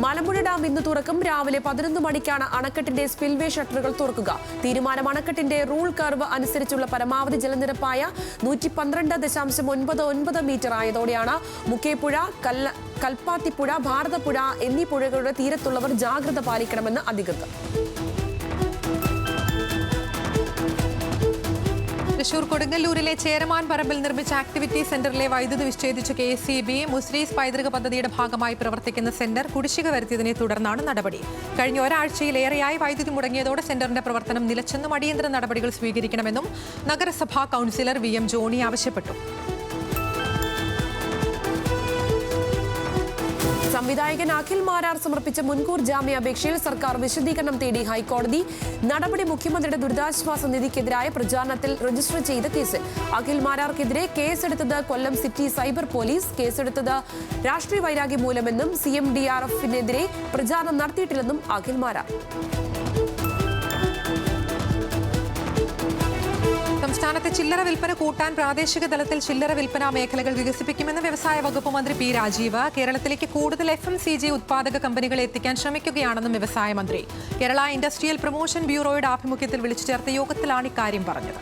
മലമ്പുഴ ഡാം ഇന്ന് തുറക്കും. രാവിലെ 11 മണിക്കാണ് അണക്കെട്ടിന്റെ സ്പിൽവേ ഷട്ടറുകൾ തുറക്കുക. തീരുമാനം അണക്കെട്ടിന്റെ റൂൾ കർവ് അനുസരിച്ചുള്ള പരമാവധി ജലനിരപ്പായ 112.99 മീറ്റർ ആയതോടെയാണ് മുക്കേപ്പുഴ, കൽപ്പാത്തിപ്പുഴ, ഭാരതപ്പുഴ എന്നീ പുഴകളുടെ തീരത്തുള്ളവർ ജാഗ്രത പാലിക്കണമെന്ന് അധികൃതർ. തൃശൂർ കൊടുങ്ങല്ലൂരിലെ ചേരമാൻ പറമ്പിൽ നിർമ്മിച്ച ആക്ടിവിറ്റി സെന്ററിലെ വൈദ്യുതി വിച്ഛേദിച്ച KCB. മുസ്രീസ് പൈതൃക പദ്ധതിയുടെ ഭാഗമായി പ്രവർത്തിക്കുന്ന സെന്റർ കുടിശ്ശിക വരുത്തിയതിനെ തുടർന്നാണ് നടപടി. കഴിഞ്ഞ ഒരാഴ്ചയിലേറെയായി വൈദ്യുതി മുടങ്ങിയതോടെ സെന്ററിന്റെ പ്രവർത്തനം നിലച്ചെന്നും അടിയന്തര നടപടികൾ സ്വീകരിക്കണമെന്നും നഗരസഭാ കൗൺസിലർ VM ജോണി ആവശ്യപ്പെട്ടു. സംവിധായകൻ അഖിൽ മാരാർ സമർപ്പിച്ച മുൻകൂർ ജാമ്യാപേക്ഷയിൽ സർക്കാർ വിശദീകരണം തേടി ഹൈക്കോടതി. നടപടി മുഖ്യമന്ത്രിയുടെ ദുരിതാശ്വാസ നിധിക്കെതിരായ പ്രചാരണത്തിൽ രജിസ്റ്റർ ചെയ്ത കേസിൽ. അഖിൽ മാരാർക്കെതിരെ കേസെടുത്തത് കൊല്ലം സിറ്റി സൈബർ പോലീസ്. കേസെടുത്തത് രാഷ്ട്രീയ വൈരാഗ്യം മൂലമെന്നും CMDRFനെതിരെ പ്രചാരണം നടത്തിയിട്ടില്ലെന്നും അഖിൽ മാരാർ. സംസ്ഥാനത്തെ ചില്ലറ വിൽപ്പന കൂട്ടാൻ പ്രാദേശിക തലത്തിൽ ചില്ലറ വിൽപ്പന മേഖലകൾ വികസിപ്പിക്കുമെന്ന് വ്യവസായ വകുപ്പ് മന്ത്രി P. രാജീവ്. കേരളത്തിലേക്ക് കൂടുതൽ FMCG ഉത്പാദക കമ്പനികളെ എത്തിക്കാൻ ശ്രമിക്കുകയാണെന്നും വ്യവസായ മന്ത്രി. കേരള ഇൻഡസ്ട്രിയൽ പ്രൊമോഷൻ ബ്യൂറോയുടെ ആഭിമുഖ്യത്തിൽ വിളിച്ചു ചേർത്ത യോഗത്തിലാണ് ഇക്കാര്യം പറഞ്ഞത്.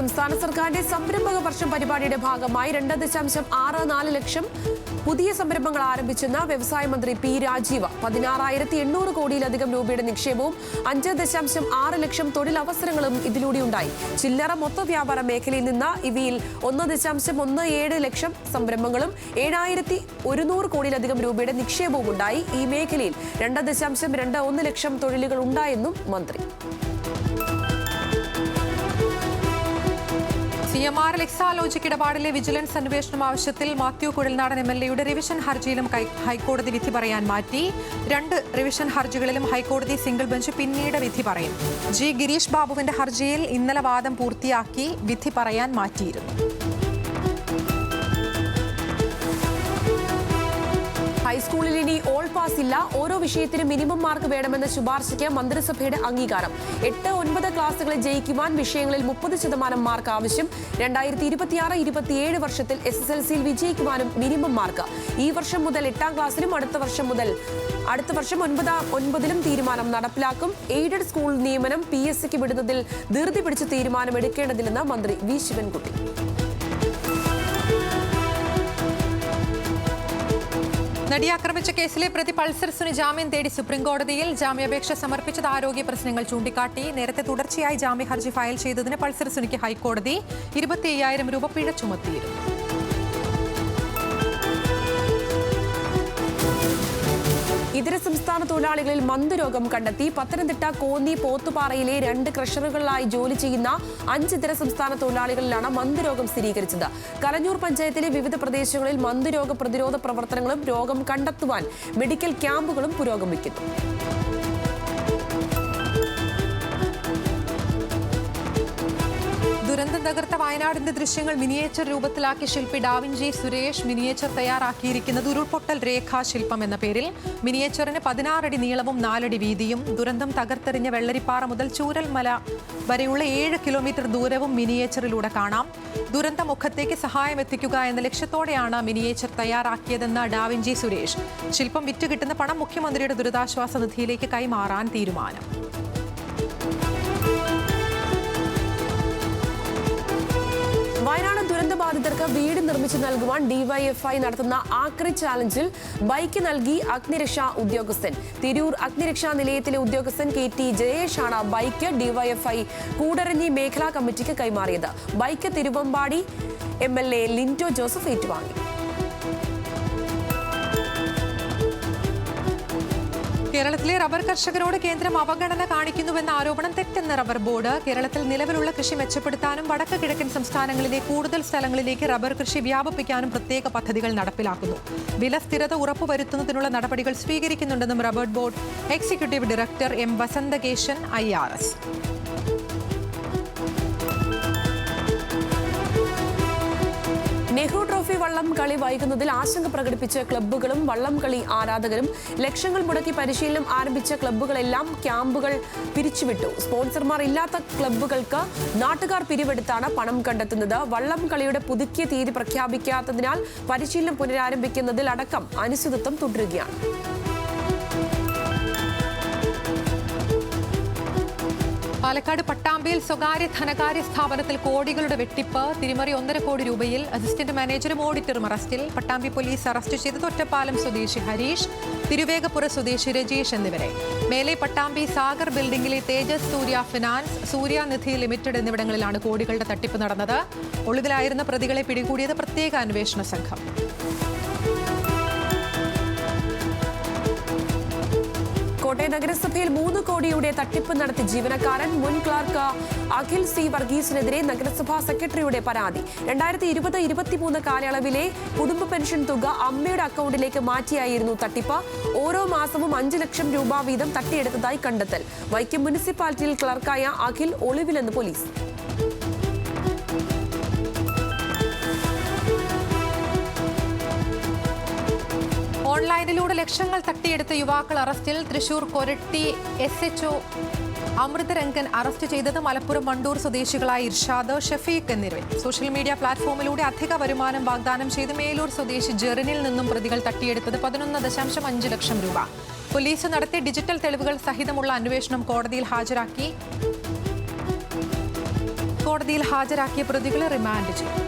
സംസ്ഥാന സർക്കാരിന്റെ സംരംഭക വർഷം പരിപാടിയുടെ ഭാഗമായി 2.64 ലക്ഷം പുതിയ സംരംഭങ്ങൾ ആരംഭിച്ചെന്ന് വ്യവസായ മന്ത്രി P. രാജീവ്. 16,800 കോടിയിലധികം രൂപയുടെ നിക്ഷേപവും 5.6 ലക്ഷം തൊഴിലവസരങ്ങളും ഇതിലൂടെയുണ്ടായി. ചില്ലറ മൊത്ത വ്യാപാര മേഖലയിൽ നിന്ന് ഇവയിൽ 1.17 ലക്ഷം സംരംഭങ്ങളും 7,100 കോടിയിലധികം രൂപയുടെ നിക്ഷേപവും ഉണ്ടായി. ഈ മേഖലയിൽ 2.21 ലക്ഷം തൊഴിലുകൾ ഉണ്ടായെന്നും മന്ത്രി. CMRL എക്സാലോജിക് ഇടപാടിലെ വിജിലൻസ് അന്വേഷണം ആവശ്യത്തിൽ മാത്യു കുഴൽനാടൻ MLAയുടെ റിവിഷൻ ഹർജിയിലും ഹൈക്കോടതി വിധി പറയാൻ മാറ്റി. 2 റിവിഷൻ ഹർജികളിലും ഹൈക്കോടതി സിംഗിൾ ബെഞ്ച് പിന്നീട് വിധി പറയും. G. ഗിരീഷ് ബാബുവിന്റെ ഹർജിയിൽ ഇന്നലെ വാദം പൂർത്തിയാക്കി വിധി പറയാൻ മാറ്റിയിരുന്നു. ഹൈസ്കൂളിൽ ഇനി ഓൾ പാസ് ഇല്ല. ഓരോ വിഷയത്തിനും മിനിമം മാർക്ക് വേണമെന്ന ശുപാർശയ്ക്ക് മന്ത്രിസഭയുടെ അംഗീകാരം. 8-9 ക്ലാസുകളെ ജയിക്കുവാൻ വിഷയങ്ങളിൽ 30% മാർക്ക് ആവശ്യം. 2026-27 വർഷത്തിൽ SSLCയിൽ വിജയിക്കുവാനും മിനിമം മാർക്ക്. ഈ വർഷം മുതൽ 8ാം ക്ലാസ്സിലും അടുത്ത വർഷം 9ലും തീരുമാനം നടപ്പിലാക്കും. എയ്ഡഡ് സ്കൂൾ നിയമനം PSCക്ക് വിടുന്നതിൽ ധൃതി പിടിച്ച് തീരുമാനമെടുക്കേണ്ടതില്ലെന്ന് മന്ത്രി V. ശിവൻകുട്ടി. നടിയെ ആക്രമിച്ച കേസിലെ പ്രതി പൾസർസിന് ജാമ്യം തേടി സുപ്രീംകോടതിയിൽ ജാമ്യാപേക്ഷ സമർപ്പിച്ചത് ആരോഗ്യ പ്രശ്നങ്ങൾ ചൂണ്ടിക്കാട്ടി. നേരത്തെ തുടർച്ചയായി ജാമ്യ ഹർജി ഫയൽ ചെയ്തതിന് പൾസർസിനിക്ക് ഹൈക്കോടതി 25,000 രൂപ പിഴ ചുമത്തിയിരുന്നു. ഇതര സംസ്ഥാന തൊഴിലാളികളിൽ മന്ദരോഗം കണ്ടെത്തി. പത്തനംതിട്ട കോന്നി പോത്തുപാറയിലെ 2 ക്രഷറുകളിലായി ജോലി ചെയ്യുന്ന 5 ഇതര സംസ്ഥാന തൊഴിലാളികളിലാണ് മന്ദരോഗം സ്ഥിരീകരിച്ചത്. കലഞ്ഞൂർ പഞ്ചായത്തിലെ വിവിധ പ്രദേശങ്ങളിൽ മന്ദരോഗ പ്രതിരോധ പ്രവർത്തനങ്ങളും രോഗം കണ്ടെത്തുവാൻ മെഡിക്കൽ ക്യാമ്പുകളും പുരോഗമിക്കുന്നു. ദുരന്തം തകർത്ത വയനാടിന്റെ ദൃശ്യങ്ങൾ മിനിയേച്ചർ രൂപത്തിലാക്കി ശില്പി ഡാവിഞ്ചി സുരേഷ് മിനിയേച്ചർ തയ്യാറാക്കിയിരിക്കുന്നത് ഉരുൾപൊട്ടൽ രേഖാശില്പം എന്ന പേരിൽ. മിനിയേച്ചറിന് 16 അടി നീളവും 4 അടി വീതിയും. ദുരന്തം തകർത്തെറിഞ്ഞ വെള്ളരിപ്പാറ മുതൽ ചൂരൽമല വരെയുള്ള 7 കിലോമീറ്റർ ദൂരവും മിനിയേച്ചറിലൂടെ കാണാം. ദുരന്ത മുഖത്തേക്ക് സഹായം എത്തിക്കുക എന്ന ലക്ഷ്യത്തോടെയാണ് മിനിയേച്ചർ തയ്യാറാക്കിയതെന്ന് ഡാവിഞ്ചി സുരേഷ്. ശില്പം വിറ്റുകിട്ടുന്ന പണം മുഖ്യമന്ത്രിയുടെ ദുരിതാശ്വാസ നിധിയിലേക്ക് കൈമാറാൻ തീരുമാനം. വയനാട് ദുരന്തബാധിതർക്ക് വീട് നിർമ്മിച്ചു നൽകുവാൻ ഡിവൈഎഫ്ഐ നടത്തുന്ന ആക്രി ചാലഞ്ചിൽ ബൈക്ക് നൽകി അഗ്നിരക്ഷാ ഉദ്യോഗസ്ഥൻ. തിരൂർ അഗ്നിരക്ഷാ നിലയത്തിലെ ഉദ്യോഗസ്ഥൻ KT ജയേഷാണ് ബൈക്ക് ഡിവൈഎഫ്ഐ കൂടരഞ്ഞി മേഖലാ കമ്മിറ്റിക്ക് കൈമാറിയത്. ബൈക്ക് തിരുവമ്പാടി MLA ലിൻഡോ ജോസഫ് ഏറ്റുവാങ്ങി. കേരളത്തിലെ റബ്ബർ കർഷകരോട് കേന്ദ്രം അവഗണന കാണിക്കുന്നുവെന്ന ആരോപണം തെറ്റെന്ന് റബ്ബർ ബോർഡ്. കേരളത്തിൽ നിലവിലുള്ള കൃഷി മെച്ചപ്പെടുത്താനും വടക്ക് കിഴക്കൻ സംസ്ഥാനങ്ങളിലെ കൂടുതൽ സ്ഥലങ്ങളിലേക്ക് റബ്ബർ കൃഷി വ്യാപിപ്പിക്കാനും പ്രത്യേക പദ്ധതികൾ നടപ്പിലാക്കുന്നു. വില സ്ഥിരത ഉറപ്പുവരുത്തുന്നതിനുള്ള നടപടികൾ സ്വീകരിക്കുന്നുണ്ടെന്നും rubber board executive director M Vasanthakesan IRS. Nehru trophy വള്ളം കളി വൈകുന്നതിൽ ആശങ്ക പ്രകടിപ്പിച്ച ക്ലബ്ബുകളും വള്ളം കളി ആരാധകരും ലക്ഷങ്ങൾ മുടക്കി പരിശീലനം ആരംഭിച്ച ക്ലബ്ബുകളെല്ലാം ക്യാമ്പുകൾ പിരിച്ചുവിട്ടു. സ്പോൺസർമാർ ഇല്ലാത്ത ക്ലബ്ബുകൾക്ക് നാട്ടുകാർ പിരിവെടുത്താണ് പണം കണ്ടെത്തുന്നത്. വള്ളം കളിയുടെ പുതുക്കിയ തീയതി പ്രഖ്യാപിക്കാത്തതിനാൽ പരിശീലനം പുനരാരംഭിക്കുന്നതിൽ അടക്കം അനിശ്ചിതത്വം തുടരുകയാണ്. പാലക്കാട് പട്ടാമ്പിയിൽ സ്വകാര്യ ധനകാര്യ സ്ഥാപനത്തിൽ കോടികളുടെ വെട്ടിപ്പ്. തിരിമറി 1.5 കോടി രൂപയിൽ. അസിസ്റ്റന്റ് മാനേജറും ഓഡിറ്ററും അറസ്റ്റിൽ. പട്ടാമ്പി പോലീസ് അറസ്റ്റ് ചെയ്തത് ഒറ്റപ്പാലം സ്വദേശി ഹരീഷ്, തിരുവേഗപ്പുറ സ്വദേശി രജീഷ് എന്നിവരെ. മേലെ പട്ടാമ്പി സാഗർ ബിൽഡിംഗിലെ തേജസ് സൂര്യ ഫിനാൻസ്, സൂര്യ നിധി ലിമിറ്റഡ് എന്നിവിടങ്ങളിലാണ് കോടികളുടെ തട്ടിപ്പ് നടന്നത്. ഒളിവിലായിരുന്ന പ്രതികളെ പിടികൂടിയത് പ്രത്യേക അന്വേഷണ സംഘം. കോട്ടയം നഗരസഭയിൽ 3 കോടിയുടെ തട്ടിപ്പ് നടത്തി ജീവനക്കാരൻ. മുൻ ക്ലാർക്ക് അഖിൽ C വർഗീസിനെതിരെ നഗരസഭാ സെക്രട്ടറിയുടെ പരാതി. 2020-23 കാലയളവിലെ കുടുംബ പെൻഷൻ തുക അമ്മയുടെ അക്കൗണ്ടിലേക്ക് മാറ്റിയായിരുന്നു തട്ടിപ്പ്. ഓരോ മാസവും 5 ലക്ഷം രൂപ വീതം തട്ടിയെടുത്തതായി കണ്ടെത്തൽ. വൈക്കം മുനിസിപ്പാലിറ്റിയിൽ ക്ലർക്കായ അഖിൽ ഒളിവിലെന്ന് പോലീസ്. ഓൺലൈനിലൂടെ ലക്ഷങ്ങൾ തട്ടിയെടുത്ത യുവാക്കൾ അറസ്റ്റിൽ. തൃശൂർ കൊരട്ടി SHO അമൃതരംഗൻ അറസ്റ്റ് ചെയ്തത് മലപ്പുറം വണ്ടൂർ സ്വദേശികളായ ഇർഷാദ്, ഷഫീഖ് എന്നിവരെ. സോഷ്യൽ മീഡിയ പ്ലാറ്റ്ഫോമിലൂടെ അധിക വരുമാനം വാഗ്ദാനം ചെയ്ത് മേലൂർ സ്വദേശി ജെറിനിൽ നിന്നും പ്രതികൾ തട്ടിയെടുത്തത് 11.5 ലക്ഷം രൂപ. പോലീസ് നടത്തിയ ഡിജിറ്റൽ തെളിവുകൾ സഹിതമുള്ള അന്വേഷണം കോടതിയിൽ ഹാജരാക്കിയ പ്രതികളെ റിമാൻഡ് ചെയ്തു.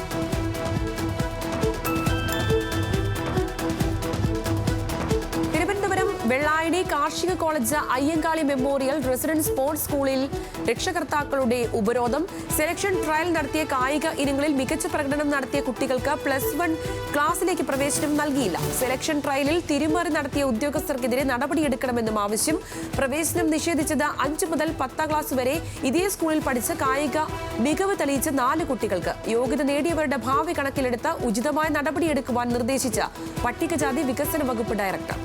വെള്ളായണി കാർഷിക college Ayyankali memorial residence sports സ്കൂളിൽ രക്ഷകർത്താക്കളുടെ ഉപരോധം. സെലക്ഷൻ ട്രയൽ നടത്തിയ കായിക ഇനങ്ങളിൽ മികച്ച പ്രകടനം നടത്തിയ കുട്ടികൾക്ക് +1 ക്ലാസ്സിലേക്ക് പ്രവേശനം നൽകിയില്ല. സെലക്ഷൻ ട്രയലിൽ തിരിമറി നടത്തിയ ഉദ്യോഗസ്ഥർക്കെതിരെ നടപടിയെടുക്കണമെന്നും ആവശ്യം. പ്രവേശനം നിഷേധിച്ചത് 5 മുതൽ 10ാം ക്ലാസ് വരെ ഇതേ സ്കൂളിൽ പഠിച്ച കായിക മികവ് തെളിയിച്ച 4 കുട്ടികൾക്ക്. യോഗ്യത നേടിയവരുടെ ഭാവി കണക്കിലെടുത്ത് ഉചിതമായ നടപടിയെടുക്കുവാൻ നിർദ്ദേശിച്ച പട്ടികജാതി വികസന വകുപ്പ് ഡയറക്ടർ.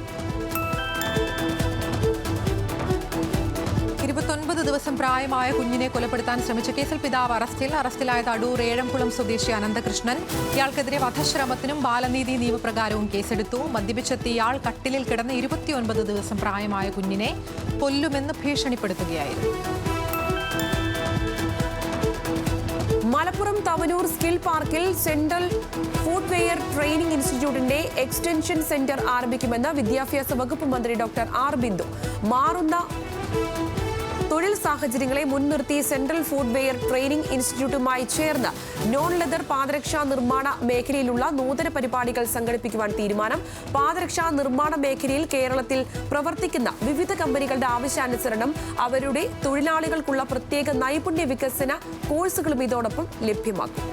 29 ദിവസം പ്രായമായ കുഞ്ഞിനെ കൊലപ്പെടുത്താൻ ശ്രമിച്ച കേസിൽ പിതാവ് അറസ്റ്റിലായത് അടൂർ ഏഴംകുളം സ്വദേശി അനന്തകൃഷ്ണൻ. ഇയാൾക്കെതിരെ വധശ്രമത്തിനും ബാലനീതി നിയമപ്രകാരവും കേസെടുത്തു. മദ്യപിച്ചെത്തിയ ഇയാൾ കട്ടിലിൽ കിടന്ന് 29 ദിവസം പ്രായമായ കുഞ്ഞിനെ കൊല്ലുമെന്ന് ഭീഷണിപ്പെടുത്തുകയായിരുന്നു. മലപ്പുറം തവനൂർ സ്കിൽ പാർക്കിൽ സെൻട്രൽ ഫുട്വെയർ ട്രെയിനിംഗ് ഇൻസ്റ്റിറ്റ്യൂട്ടിന്റെ എക്സ്റ്റൻഷൻ സെന്റർ ആരംഭിക്കുമെന്ന് വിദ്യാഭ്യാസ വകുപ്പ് മന്ത്രി ഡോക്ടർ R. ബിന്ദു. മാറുന്ന തൊഴിൽ സാഹചര്യങ്ങളെ മുൻനിർത്തി സെൻട്രൽ ഫുഡ്വെയർ ട്രെയിനിംഗ് ഇൻസ്റ്റിറ്റ്യൂട്ടുമായി ചേർന്ന് നോൺ ലെതർ പാദരക്ഷാ നിർമ്മാണ മേഖലയിലുള്ള നൂതന പരിപാടികൾ സംഘടിപ്പിക്കുവാൻ തീരുമാനം. പാദരക്ഷാ നിർമ്മാണ മേഖലയിൽ കേരളത്തിൽ പ്രവർത്തിക്കുന്ന വിവിധ കമ്പനികളുടെ ആവശ്യാനുസരണം അവരുടെ തൊഴിലാളികൾക്കുള്ള പ്രത്യേക നൈപുണ്യ വികസന കോഴ്സുകളും ഇതോടൊപ്പം ലഭ്യമാക്കും.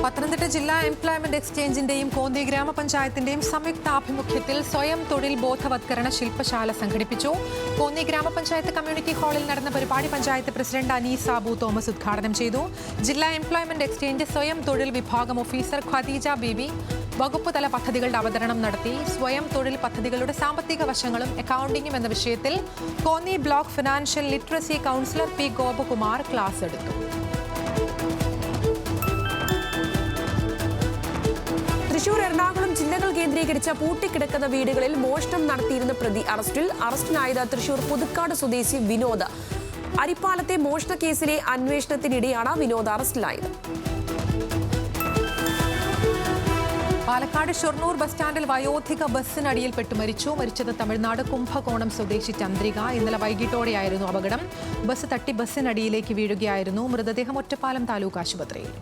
പത്തനംതിട്ട ജില്ലാ എംപ്ലോയ്മെന്റ് എക്സ്ചേഞ്ചിന്റെയും കോന്നി ഗ്രാമപഞ്ചായത്തിന്റെയും സംയുക്ത ആഭിമുഖ്യത്തിൽ സ്വയം തൊഴിൽ ബോധവത്കരണ ശില്പശാല സംഘടിപ്പിച്ചു. കോന്നി ഗ്രാമപഞ്ചായത്ത് കമ്മ്യൂണിറ്റി ഹാളിൽ നടന്ന പരിപാടി പഞ്ചായത്ത് പ്രസിഡന്റ് അനീസ് സാബു തോമസ് ഉദ്ഘാടനം ചെയ്തു. ജില്ലാ എംപ്ലോയ്മെന്റ് എക്സ്ചേഞ്ച് സ്വയം തൊഴിൽ വിഭാഗം ഓഫീസർ ഖദീജ ബീബി വകുപ്പ് തല പദ്ധതികളുടെ അവതരണം നടത്തി. സ്വയം തൊഴിൽ പദ്ധതികളുടെ സാമ്പത്തിക വശങ്ങളും അക്കൗണ്ടിംഗും എന്ന വിഷയത്തിൽ Konni block financial literacy councillor P Gopakumar class എടുത്തു. തൃശൂർ, എറണാകുളം ജില്ലകൾ കേന്ദ്രീകരിച്ച പൂട്ടിക്കിടക്കുന്ന വീടുകളിൽ മോഷണം നടത്തിയിരുന്ന പ്രതി അറസ്റ്റിലായത് തൃശൂർ പുതുക്കാട് സ്വദേശി വിനോദ്. അരിപ്പാലത്തെ മോഷണ കേസിലെ അന്വേഷണത്തിനിടെയാണ് വിനോദ് അറസ്റ്റിലായത്. പാലക്കാട് ഷൊർണൂർ ബസ് സ്റ്റാൻഡിൽ വയോധിക ബസ്സിനടിയിൽപ്പെട്ട് മരിച്ചത് തമിഴ്നാട് കുംഭകോണം സ്വദേശി ചന്ദ്രിക. ഇന്നലെ വൈകിട്ടോടെയായിരുന്നു അപകടം. ബസ് തട്ടി ബസ്സിനടിയിലേക്ക് വീഴുകയായിരുന്നു. മൃതദേഹം ഒറ്റപ്പാലം താലൂക്ക് ആശുപത്രിയിൽ.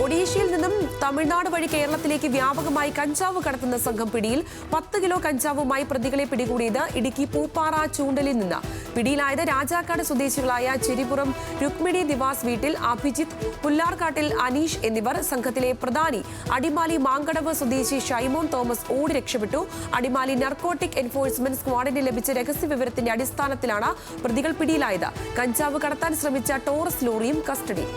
ഒഡീഷയിൽ നിന്നും തമിഴ്നാട് വഴി കേരളത്തിലേക്ക് വ്യാപകമായി കഞ്ചാവ് കടത്തുന്ന സംഘം പിടിയിൽ. 10 കിലോ കഞ്ചാവുമായി പ്രതികളെ പിടികൂടിയത് ഇടുക്കി പൂപ്പാറ ചൂണ്ടലിൽ നിന്ന്. പിടിയിലായത് രാജാക്കാട് സ്വദേശികളായ ചെരിപുറം രുക്മിണി ദിവാസ് വീട്ടിൽ അഭിജിത്ത്, പുല്ലാർക്കാട്ടിൽ അനീഷ് എന്നിവർ. സംഘത്തിലെ പ്രധാനി അടിമാലി മാങ്കടവ് സ്വദേശി ഷൈമോൻ തോമസ് ഓടി രക്ഷപ്പെട്ടു. അടിമാലി നർക്കോട്ടിക് എൻഫോഴ്സ്മെന്റ് സ്ക്വാഡിന് ലഭിച്ച രഹസ്യ വിവരത്തിന്റെ അടിസ്ഥാനത്തിലാണ് പ്രതികൾ പിടിയിലായത്. കഞ്ചാവ് കടത്താൻ ശ്രമിച്ച ടോറസ് ലോറിയും കസ്റ്റഡിയിൽ.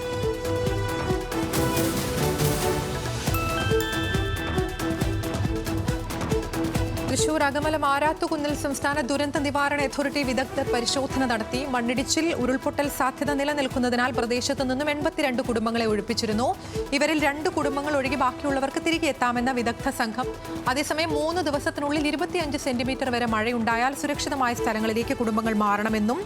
തൃശൂർ അകമലം ആരാത്തുകുന്നിൽ സംസ്ഥാന ദുരന്ത നിവാരണ അതോറിറ്റി വിദഗ്ധർ പരിശോധന നടത്തി. മണ്ണിടിച്ചിൽ, ഉരുൾപൊട്ടൽ സാധ്യത നിലനിൽക്കുന്നതിനാൽ പ്രദേശത്തു നിന്നും 82 കുടുംബങ്ങളെ ഒഴിപ്പിച്ചിരുന്നു. ഇവരിൽ 2 കുടുംബങ്ങൾ ഒഴികെ ബാക്കിയുള്ളവർക്ക് തിരികെ എത്താമെന്ന വിദഗ്ധ സംഘം. അതേസമയം 3 ദിവസത്തിനുള്ളിൽ 25 സെന്റിമീറ്റർ വരെ മഴയുണ്ടായാൽ സുരക്ഷിതമായ സ്ഥലങ്ങളിലേക്ക് കുടുംബങ്ങൾ മാറണമെന്നും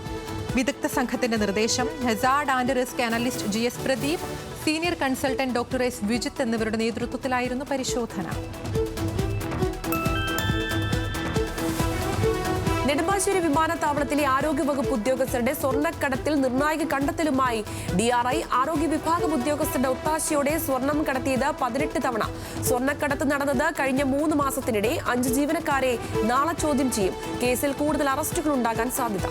വിദഗ്ധ സംഘത്തിന്റെ നിർദ്ദേശം. Hazard and risk analyst GS Pradeep, senior consultant doctor S Vijith എന്നിവരുടെ നേതൃത്വത്തിലായിരുന്നു പരിശോധന. നെടുമ്പാശ്ശേരി വിമാനത്താവളത്തിലെ ആരോഗ്യവകുപ്പ് ഉദ്യോഗസ്ഥരുടെ സ്വർണ്ണക്കടത്തിൽ നിർണായക കണ്ടെത്തലുമായി DRI. ആരോഗ്യ വിഭാഗം ഉദ്യോഗസ്ഥരുടെ ഒത്താശയോടെ സ്വർണം കടത്തിയത് 18 തവണ. സ്വർണ്ണക്കടത്ത് നടന്നത് കഴിഞ്ഞ 3 മാസത്തിനിടെ. 5 ജീവനക്കാരെ നാളെ ചോദ്യം ചെയ്യും. കേസിൽ കൂടുതൽ അറസ്റ്റുകൾ ഉണ്ടാകാൻ സാധ്യത.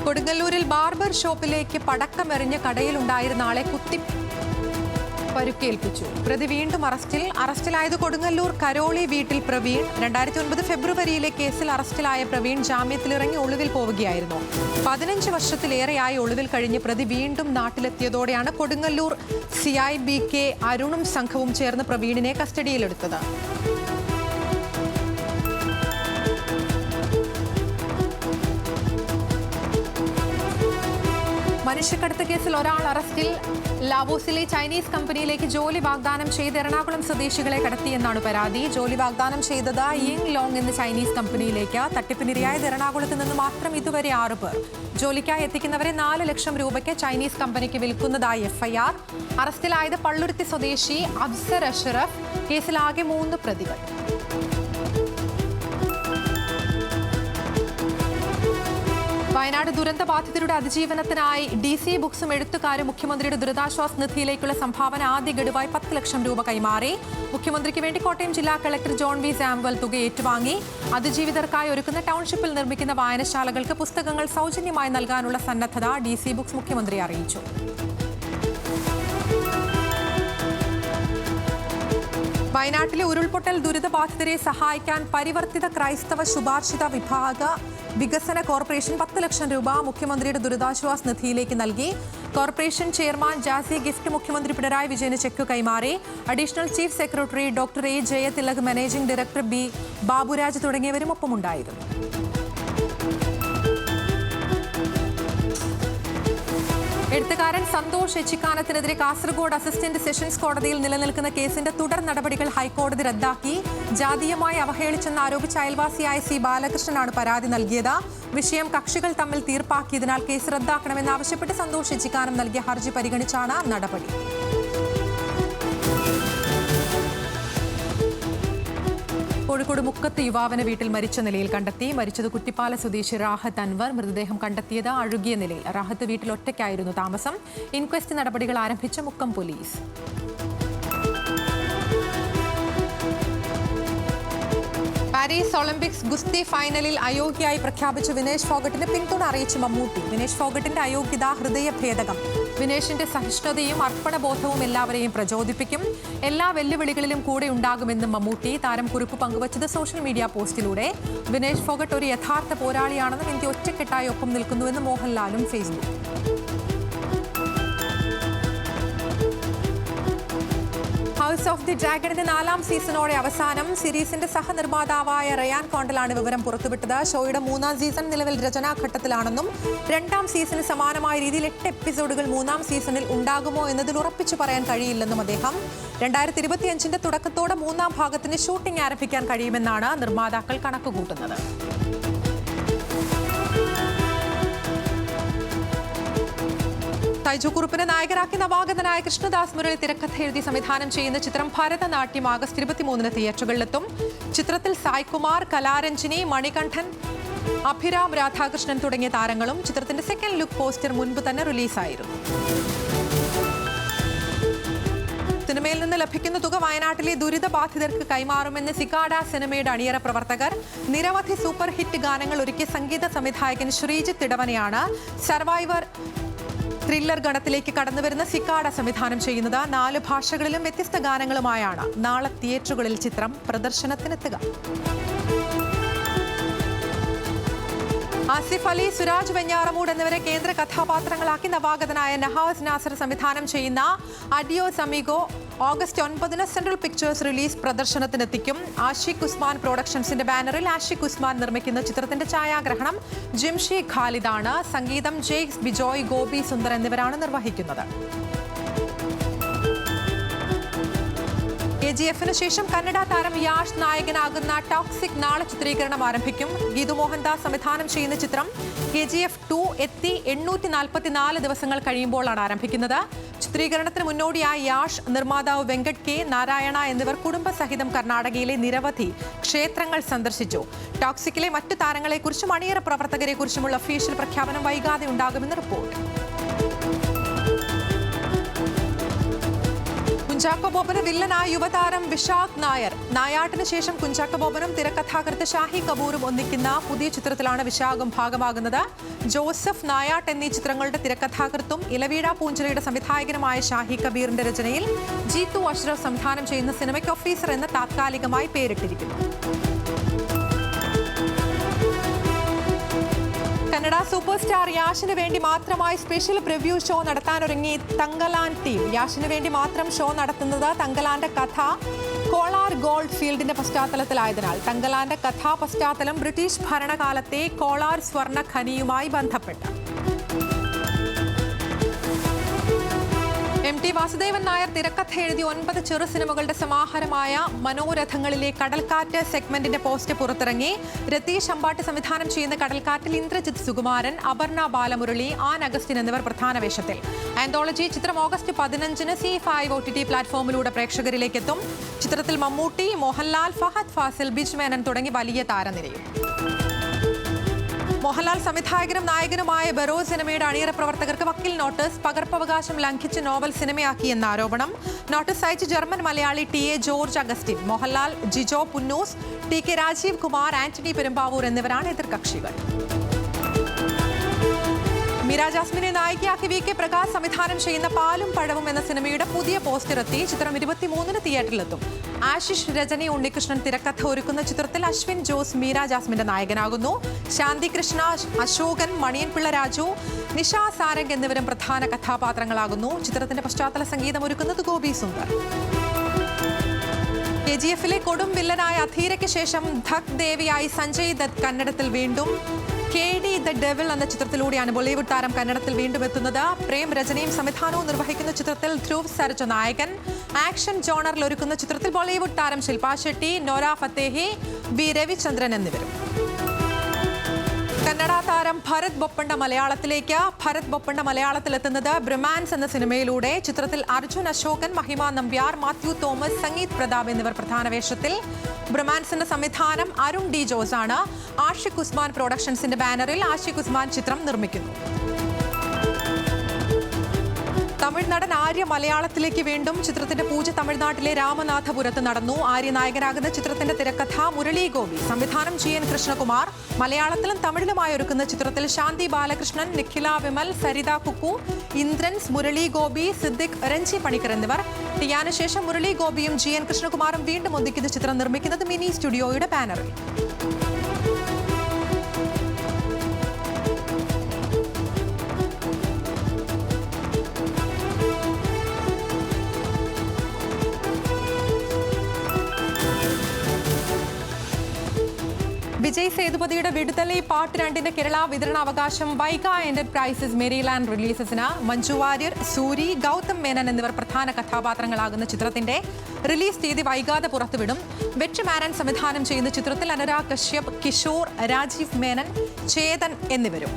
കൊടുങ്ങല്ലൂരിൽ ബാർബർ ഷോപ്പിലേക്ക് പടക്കമെറിഞ്ഞ കടയിലുണ്ടായിരുന്ന ആളെ കുത്തി പരുക്കേൽപ്പിച്ചു. പ്രതി വീണ്ടും അറസ്റ്റിലായത് കൊടുങ്ങല്ലൂർ കരോളി വീട്ടിൽ പ്രവീൺ. 2009 ഫെബ്രുവരിയിലെ കേസിൽ അറസ്റ്റിലായ പ്രവീൺ ജാമ്യത്തിലിറങ്ങി ഒളിവിൽ പോവുകയായിരുന്നു. 15 വർഷത്തിലേറെയായി ഒളിവിൽ കഴിഞ്ഞ് പ്രതി വീണ്ടും നാട്ടിലെത്തിയതോടെയാണ് കൊടുങ്ങല്ലൂർ CI BK അരുണും സംഘവും ചേർന്ന് പ്രവീണിനെ കസ്റ്റഡിയിലെടുത്തത്. മനുഷ്യക്കടത്ത് കേസിൽ ഒരാൾ അറസ്റ്റിൽ. ലാവോസിലെ ചൈനീസ് കമ്പനിയിലേക്ക് ജോലി വാഗ്ദാനം ചെയ്ത് എറണാകുളം സ്വദേശികളെ കടത്തിയെന്നാണ് പരാതി. ജോലി വാഗ്ദാനം ചെയ്തത് യിങ് ലോങ് എന്ന ചൈനീസ് കമ്പനിയിലേക്ക്. തട്ടിപ്പിനിരയായത് എറണാകുളത്ത് നിന്ന് മാത്രം ഇതുവരെ 6 പേർ. ജോലിക്കായി എത്തിക്കുന്നവരെ 4 ലക്ഷം രൂപയ്ക്ക് ചൈനീസ് കമ്പനിക്ക് വിൽക്കുന്നതായി FIR. അറസ്റ്റിലായത് പള്ളുരുത്തി സ്വദേശി അഫ്സർ അഷ്റഫ്. കേസിലാകെ 3 പ്രതികൾ. വയനാട് ദുരന്ത ബാധിതരുടെ അതിജീവനത്തിനായി DC ബുക്സും എഴുത്തുകാരും മുഖ്യമന്ത്രിയുടെ ദുരിതാശ്വാസ നിധിയിലേക്കുള്ള സംഭാവന ആദ്യ ഗഡുവായി 10 ലക്ഷം രൂപ കൈമാറി. മുഖ്യമന്ത്രിക്ക് വേണ്ടി കോട്ടയം ജില്ലാ കളക്ടർ ജോൺ V സാമുവൽ തുക ഏറ്റുവാങ്ങി. അതിജീവിതർക്കായി ഒരുക്കുന്ന ടൗൺഷിപ്പിൽ നിർമ്മിക്കുന്ന വായനശാലകൾക്ക് പുസ്തകങ്ങൾ സൗജന്യമായി നൽകാനുള്ള സന്നദ്ധത DC ബുക്സ് മുഖ്യമന്ത്രി അറിയിച്ചു. വയനാട്ടിലെ ഉരുൾപൊട്ടൽ ദുരിതബാധിതരെ സഹായിക്കാൻ പരിവർത്തിത ക്രൈസ്തവ ശുപാർശിത വിഭാഗ വികസന കോർപ്പറേഷൻ 10 ലക്ഷം രൂപ മുഖ്യമന്ത്രിയുടെ ദുരിതാശ്വാസ നിധിയിലേക്ക് നൽകി. കോർപ്പറേഷൻ ചെയർമാൻ ജാസി ഗിഫ്റ്റ് മുഖ്യമന്ത്രി പിണറായി വിജയന് ചെക്ക് കൈമാറി. Additional chief secretary doctor A Jayathilak, managing director B Baburaj തുടങ്ങിയവരും ഒപ്പമുണ്ടായിരുന്നു. എഴുത്തുകാരൻ സന്തോഷ് എച്ചിക്കാനത്തിനെതിരെ കാസർഗോഡ് അസിസ്റ്റന്റ് സെഷൻസ് കോടതിയിൽ നിലനിൽക്കുന്ന കേസിന്റെ തുടർ നടപടികൾ ഹൈക്കോടതി റദ്ദാക്കി. ജാതീയമായി അവഹേളിച്ചെന്ന് ആരോപിച്ച അയൽവാസിയായ സി ബാലകൃഷ്ണനാണ് പരാതി നൽകിയത്. വിഷയം കക്ഷികൾ തമ്മിൽ തീർപ്പാക്കിയതിനാൽ കേസ് റദ്ദാക്കണമെന്നാവശ്യപ്പെട്ട് സന്തോഷ് എച്ചിക്കാനം നൽകിയ ഹർജി പരിഗണിച്ചാണ് നടപടി. കോഴിക്കോട് മുക്കത്ത് യുവാവിനെ വീട്ടിൽ മരിച്ച നിലയിൽ കണ്ടെത്തി. മരിച്ചത് കുറ്റിപ്പാല സ്വദേശി റാഹത്ത് അൻവർ. മൃതദേഹം കണ്ടെത്തിയത് അഴുകിയ നിലയിൽ. റാഹത്ത് വീട്ടിൽ ഒറ്റയ്ക്കായിരുന്നു താമസം. ഇൻക്വസ്റ്റ് നടപടികൾ ആരംഭിച്ച മുക്കം പോലീസ്. പാരീസ് ഒളിമ്പിക്സ് ഗുസ്തി ഫൈനലിൽ അയോഗ്യയായി പ്രഖ്യാപിച്ച വിനേഷ് ഫോഗട്ടിന് പിന്തുണ അറിയിച്ച് മമ്മൂട്ടി. വിനേഷ് ഫോഗട്ടിന്റെ അയോഗ്യത ഹൃദയഭേദകം. വിനേഷിന്റെ സഹിഷ്ണുതയും അർപ്പണബോധവും എല്ലാവരെയും പ്രചോദിപ്പിക്കും. എല്ലാ വെല്ലുവിളികളിലും കൂടെ ഉണ്ടാകുമെന്നും മമ്മൂട്ടി. താരം കുറിപ്പ് പങ്കുവച്ചത് സോഷ്യൽ മീഡിയ പോസ്റ്റിലൂടെ. വിനേഷ് ഫോഗട്ട് ഒരു യഥാർത്ഥ പോരാളിയാണെന്നും ഇന്ത്യ ഒറ്റക്കെട്ടായി ഒപ്പം നിൽക്കുന്നുവെന്ന് മോഹൻലാലും ഫേസ്ബുക്ക്. ഹൗസ് ഓഫ് ദി ഡ്രാഗണിന്റെ 4ാം സീസണോടെ അവസാനം. സീരീസിന്റെ സഹനിർമ്മാതാവായ റയാൻ കോണ്ടലാണ് വിവരം പുറത്തുവിട്ടത്. ഷോയുടെ 3ാം സീസൺ നിലവിൽ രചനാഘട്ടത്തിലാണെന്നും 2ാം സീസണിന് സമാനമായ രീതിയിൽ 8 എപ്പിസോഡുകൾ 3ാം സീസണിൽ ഉണ്ടാകുമോ എന്നതിൽ ഉറപ്പിച്ചു പറയാൻ കഴിയില്ലെന്നും അദ്ദേഹം. 2025 തുടക്കത്തോടെ 3ാം ഭാഗത്തിന് ഷൂട്ടിംഗ് ആരംഭിക്കാൻ കഴിയുമെന്നാണ് നിർമ്മാതാക്കൾ കണക്കുകൂട്ടുന്നത്. തൈജു കുറുപ്പിനെ നായകനാക്കി നവാഗതനായ കൃഷ്ണദാസ് മുരളി തിരക്കഥ എഴുതി സംവിധാനം ചെയ്യുന്ന ചിത്രം ഭരതനാട്യം ആഗസ്റ്റ് 23 തിയേറ്ററുകളിലെത്തും. ചിത്രത്തിൽ സായ്കുമാർ, കലാരഞ്ജിനി, മണികണ്ഠൻ, അഭിരാം രാധാകൃഷ്ണൻ തുടങ്ങിയ താരങ്ങളും. ചിത്രത്തിന്റെ സെക്കൻഡ് ലുക്ക് പോസ്റ്റർ മുൻപ് തന്നെ റിലീസായിരുന്നു. സിനിമയിൽ നിന്ന് ലഭിക്കുന്ന തുക വയനാട്ടിലെ ദുരിതബാധിതർക്ക് കൈമാറുമെന്ന് സിക്കാഡ സിനിമയുടെ അണിയറ പ്രവർത്തകർ. നിരവധി സൂപ്പർ ഹിറ്റ് ഗാനങ്ങൾ ഒരുക്കിയ സംഗീത സംവിധായകൻ ശ്രീജിത്ത് ഇടവനെയാണ് സർവൈവർ ത്രില്ലർ ഗണത്തിലേക്ക് കടന്നുവരുന്ന സിക്കാഡ സംവിധാനം ചെയ്യുന്നത്. 4 ഭാഷകളിലും വ്യത്യസ്ത ഗാനങ്ങളുമായാണ് നാളെ തിയേറ്ററുകളിൽ ചിത്രം പ്രദർശനത്തിനെത്തുക. ആസിഫ് അലി, സുരാജ് വെഞ്ഞാറമൂട് എന്നിവരെ കേന്ദ്ര കഥാപാത്രങ്ങളാക്കി നവാഗതനായ നഹാസ് നാസർ സംവിധാനം ചെയ്യുന്ന Adios Amigo August 9 central pictures release പ്രദർശനത്തിനെത്തിക്കും. ആഷിഖ് ഉസ്മാൻ പ്രൊഡക്ഷൻസിന്റെ ബാനറിൽ ആഷിഖ് ഉസ്മാൻ നിർമ്മിക്കുന്ന ചിത്രത്തിന്റെ ഛായാഗ്രഹണം ജിംഷി ഖാലിദാണ്. സംഗീതം ജെയ്ക്സ് ബിജോയ്, ഗോപി സുന്ദർ എന്നിവരാണ് നിർവഹിക്കുന്നത്. KGF-ന് ശേഷം കന്നഡ താരം യാഷ് നായകനാകുന്ന ടോക്സിക് നാളെ ചിത്രീകരണം ആരംഭിക്കും. ഗീതു മോഹൻദാസ് സംവിധാനം ചെയ്യുന്ന ചിത്രം KGF 2 എത്തി 844 ദിവസങ്ങൾ കഴിയുമ്പോഴാണ് ആരംഭിക്കുന്നത്. ചിത്രീകരണത്തിന് മുന്നോടിയായി യാഷ്, നിർമ്മാതാവ് വെങ്കട് കെ നാരായണ എന്നിവർ കുടുംബസഹിതം കർണാടകയിലെ നിരവധി ക്ഷേത്രങ്ങൾ സന്ദർശിച്ചു. ടോക്സിക്കിലെ മറ്റു താരങ്ങളെക്കുറിച്ചും അണിയറ പ്രവർത്തകരെക്കുറിച്ചുമുള്ള ഒഫീഷ്യൽ പ്രഖ്യാപനം വൈകാതെ ഉണ്ടാകുമെന്ന് റിപ്പോർട്ട്. കുഞ്ചാക്കോ ബോബന് വില്ലനായ യുവതാരം വിശാഖ് നായർ. നായാട്ടിന് ശേഷം കുഞ്ചാക്കോ ബോബനും തിരക്കഥാകൃത്ത് ഷാഹി കപൂറും ഒന്നിക്കുന്ന പുതിയ ചിത്രത്തിലാണ് വിശാഖും ഭാഗമാകുന്നത്. ജോസഫ്, നായാട്ട് എന്നീ ചിത്രങ്ങളുടെ തിരക്കഥാകൃത്തും ഇലവീഴ പൂഞ്ചിറയുടെ സംവിധായകനുമായ ഷാഹി കബീറിന്റെ രചനയിൽ ജീത്തു അഷ്റഫ് സംവിധാനം ചെയ്യുന്ന സിനിമയ്ക്ക് ഓഫീസർ എന്ന് താത്കാലികമായി പേരിട്ടിരിക്കുന്നു. കന്നഡ സൂപ്പർ സ്റ്റാർ യാഷിന് വേണ്ടി മാത്രമായി സ്പെഷ്യൽ പ്രിവ്യൂ ഷോ നടത്താനൊരുങ്ങി തങ്കലാൻ ടീം. യാഷിന് വേണ്ടി മാത്രം ഷോ നടത്തുന്നത് തങ്കലാന്റെ കഥ കോളാർ ഗോൾഡ് ഫീൽഡിന്റെ പശ്ചാത്തലത്തിലായതിനാൽ. തങ്കലാന്റെ കഥാ പശ്ചാത്തലം ബ്രിട്ടീഷ് ഭരണകാലത്തെ കോളാർ സ്വർണ്ണ ഖനിയുമായി ബന്ധപ്പെട്ട്. MT വാസുദേവൻ നായർ തിരക്കഥ എഴുതി 9 ചെറു സിനിമകളുടെ സമാഹാരമായ മനോരഥങ്ങളിലെ കടൽക്കാറ്റ് സെഗ്മെന്റിന്റെ പോസ്റ്റ് പുറത്തിറങ്ങി. രതീഷ് അമ്പാട്ട് സംവിധാനം ചെയ്യുന്ന കടൽക്കാറ്റിൽ ഇന്ദ്രജിത്ത് സുകുമാരൻ, അപർണ ബാലമുരളി, ആൻ അഗസ്റ്റിൻ എന്നിവർ പ്രധാന വേഷത്തിൽ. ആന്തോളജി ചിത്രം ഓഗസ്റ്റ് 15 C5 OTT പ്ലാറ്റ്ഫോമിലൂടെ പ്രേക്ഷകരിലേക്ക് എത്തും. ചിത്രത്തിൽ മമ്മൂട്ടി, മോഹൻലാൽ, ഫഹദ് ഫാസിൽ, ബിജ് മേനൻ തുടങ്ങി വലിയ താരനിരയും. മോഹൻലാൽ സംവിധായകനും നായകനുമായ ബെറോ സിനിമയുടെ അണിയറ പ്രവർത്തകർക്ക് വക്കീൽ നോട്ടീസ്. പകർപ്പവകാശം ലംഘിച്ച് നോവൽ സിനിമയാക്കിയെന്ന ആരോപണം. നോട്ടീസ് അയച്ച് German Malayali TA George Augustine. Mohanlal, Jijo Punnoose, TK Rajeev Kumar, Antony Perumbavoor എന്നിവരാണ് എതിർകക്ഷികൾ. മീര ജാസ്മിനെ നായികയാക്കി VK പ്രകാശ് സംവിധാനം ചെയ്യുന്ന പാലും പഴവും എന്ന സിനിമയുടെ പുതിയ പോസ്റ്റർ എത്തി. ചിത്രം 23 തിയേറ്ററിലെത്തും. ആശിഷ്, രജനി ഉണ്ണികൃഷ്ണൻ തിരക്കഥ ഒരുക്കുന്ന ചിത്രത്തിൽ അശ്വിൻ ജോസ് മീര ജാസ്മിന്റെ നായകനാകുന്നു. ശാന്തി കൃഷ്ണ, അശോകൻ, മണിയൻപിള്ള രാജു, നിഷ സാരംഗ് എന്നിവരും പ്രധാന കഥാപാത്രങ്ങളാകുന്നു. ചിത്രത്തിന്റെ പശ്ചാത്തല സംഗീതം ഒരുക്കുന്നത് ഗോപി സുന്ദർ. KGF-ലെ കൊടും വില്ലനായ അധീരയ്ക്ക് ശേഷം ധക് ദേവിയായി സഞ്ജയ് ദത്ത് കന്നഡത്തിൽ വീണ്ടും. KD ദ ഡെവിൾ എന്ന ചിത്രത്തിലൂടെയാണ് ബോളിവുഡ് താരം കന്നഡത്തിൽ വീണ്ടും എത്തുന്നത്. പ്രേം രചനയും സംവിധാനവും നിർവഹിക്കുന്ന ചിത്രത്തിൽ ധ്രുവ് സർജ നായകൻ. ആക്ഷൻ ജോണറിൽ ഒരുക്കുന്ന ചിത്രത്തിൽ ബോളിവുഡ് താരം ശില്പ ഷെട്ടി, നോര ഫത്തേഹി, വി രവിചന്ദ്രൻ എന്നിവരും. കന്നഡ താരം ഭരത് ബൊപ്പണ്ണ മലയാളത്തിലേക്ക്. ഭരത് ബൊപ്പണ്ണ മലയാളത്തിലെത്തുന്നത് ബ്രൊമാൻസ് എന്ന സിനിമയിലൂടെ. ചിത്രത്തിൽ അർജുൻ അശോകൻ, മഹിമ നമ്പ്യാർ, മാത്യു തോമസ്, സംഗീത് പ്രതാപ് എന്നിവർ പ്രധാന വേഷത്തിൽ. ബ്രൊമാൻസിന്റെ സംവിധാനം അരുൺ ഡി ജോസ് ആണ്. ആഷിഖ് ഉസ്മാൻ പ്രൊഡക്ഷൻസിന്റെ ബാനറിൽ ആഷിഖ് ഉസ്മാൻ ചിത്രം നിർമ്മിക്കുന്നു. തമിഴ് നടൻ ആര്യ മലയാളത്തിലേക്ക് വീണ്ടും. ചിത്രത്തിന്റെ പൂജ തമിഴ്നാട്ടിലെ രാമനാഥപുരത്ത് നടന്നു. ആര്യ നായകനാകുന്ന ചിത്രത്തിന്റെ തിരക്കഥ മുരളി ഗോപി, സംവിധാനം GN കൃഷ്ണകുമാർ. മലയാളത്തിലും തമിഴിലുമായി ഒരുക്കുന്ന ചിത്രത്തിൽ ശാന്തി ബാലകൃഷ്ണൻ, നിഖില വിമൽ, സരിത കുക്കു, ഇന്ദ്രൻസ്, മുരളി ഗോപി, സിദ്ദിഖ്, രഞ്ജി പണിക്കർ എന്നിവർ. ടിയാന് ശേഷം മുരളി ഗോപിയും GN കൃഷ്ണകുമാറും വീണ്ടും ഒന്നിക്കുന്ന ചിത്രം നിർമ്മിക്കുന്നത് മിനി സ്റ്റുഡിയോയുടെ ബാനറിൽ. വിജയ് സേതുപതിയുടെ വിടുതലൈ പാർട്ട് 2 കേരള വിതരണാവകാശം വൈഗ എന്റർപ്രൈസസ് മേരിലാൻഡ് റിലീസസിന്. മഞ്ജു വാര്യർ, സൂരി, ഗൗതം മേനൻ എന്നിവർ പ്രധാന കഥാപാത്രങ്ങളാകുന്ന ചിത്രത്തിന്റെ റിലീസ് തീയതി വൈകാതെ പുറത്തുവിടും. വെട്രിമാരൻ സംവിധാനം ചെയ്യുന്ന ചിത്രത്തിൽ അനുരാഗ് കശ്യപ്, കിഷോർ, രാജീവ് മേനൻ, ചേതൻ എന്നിവരും.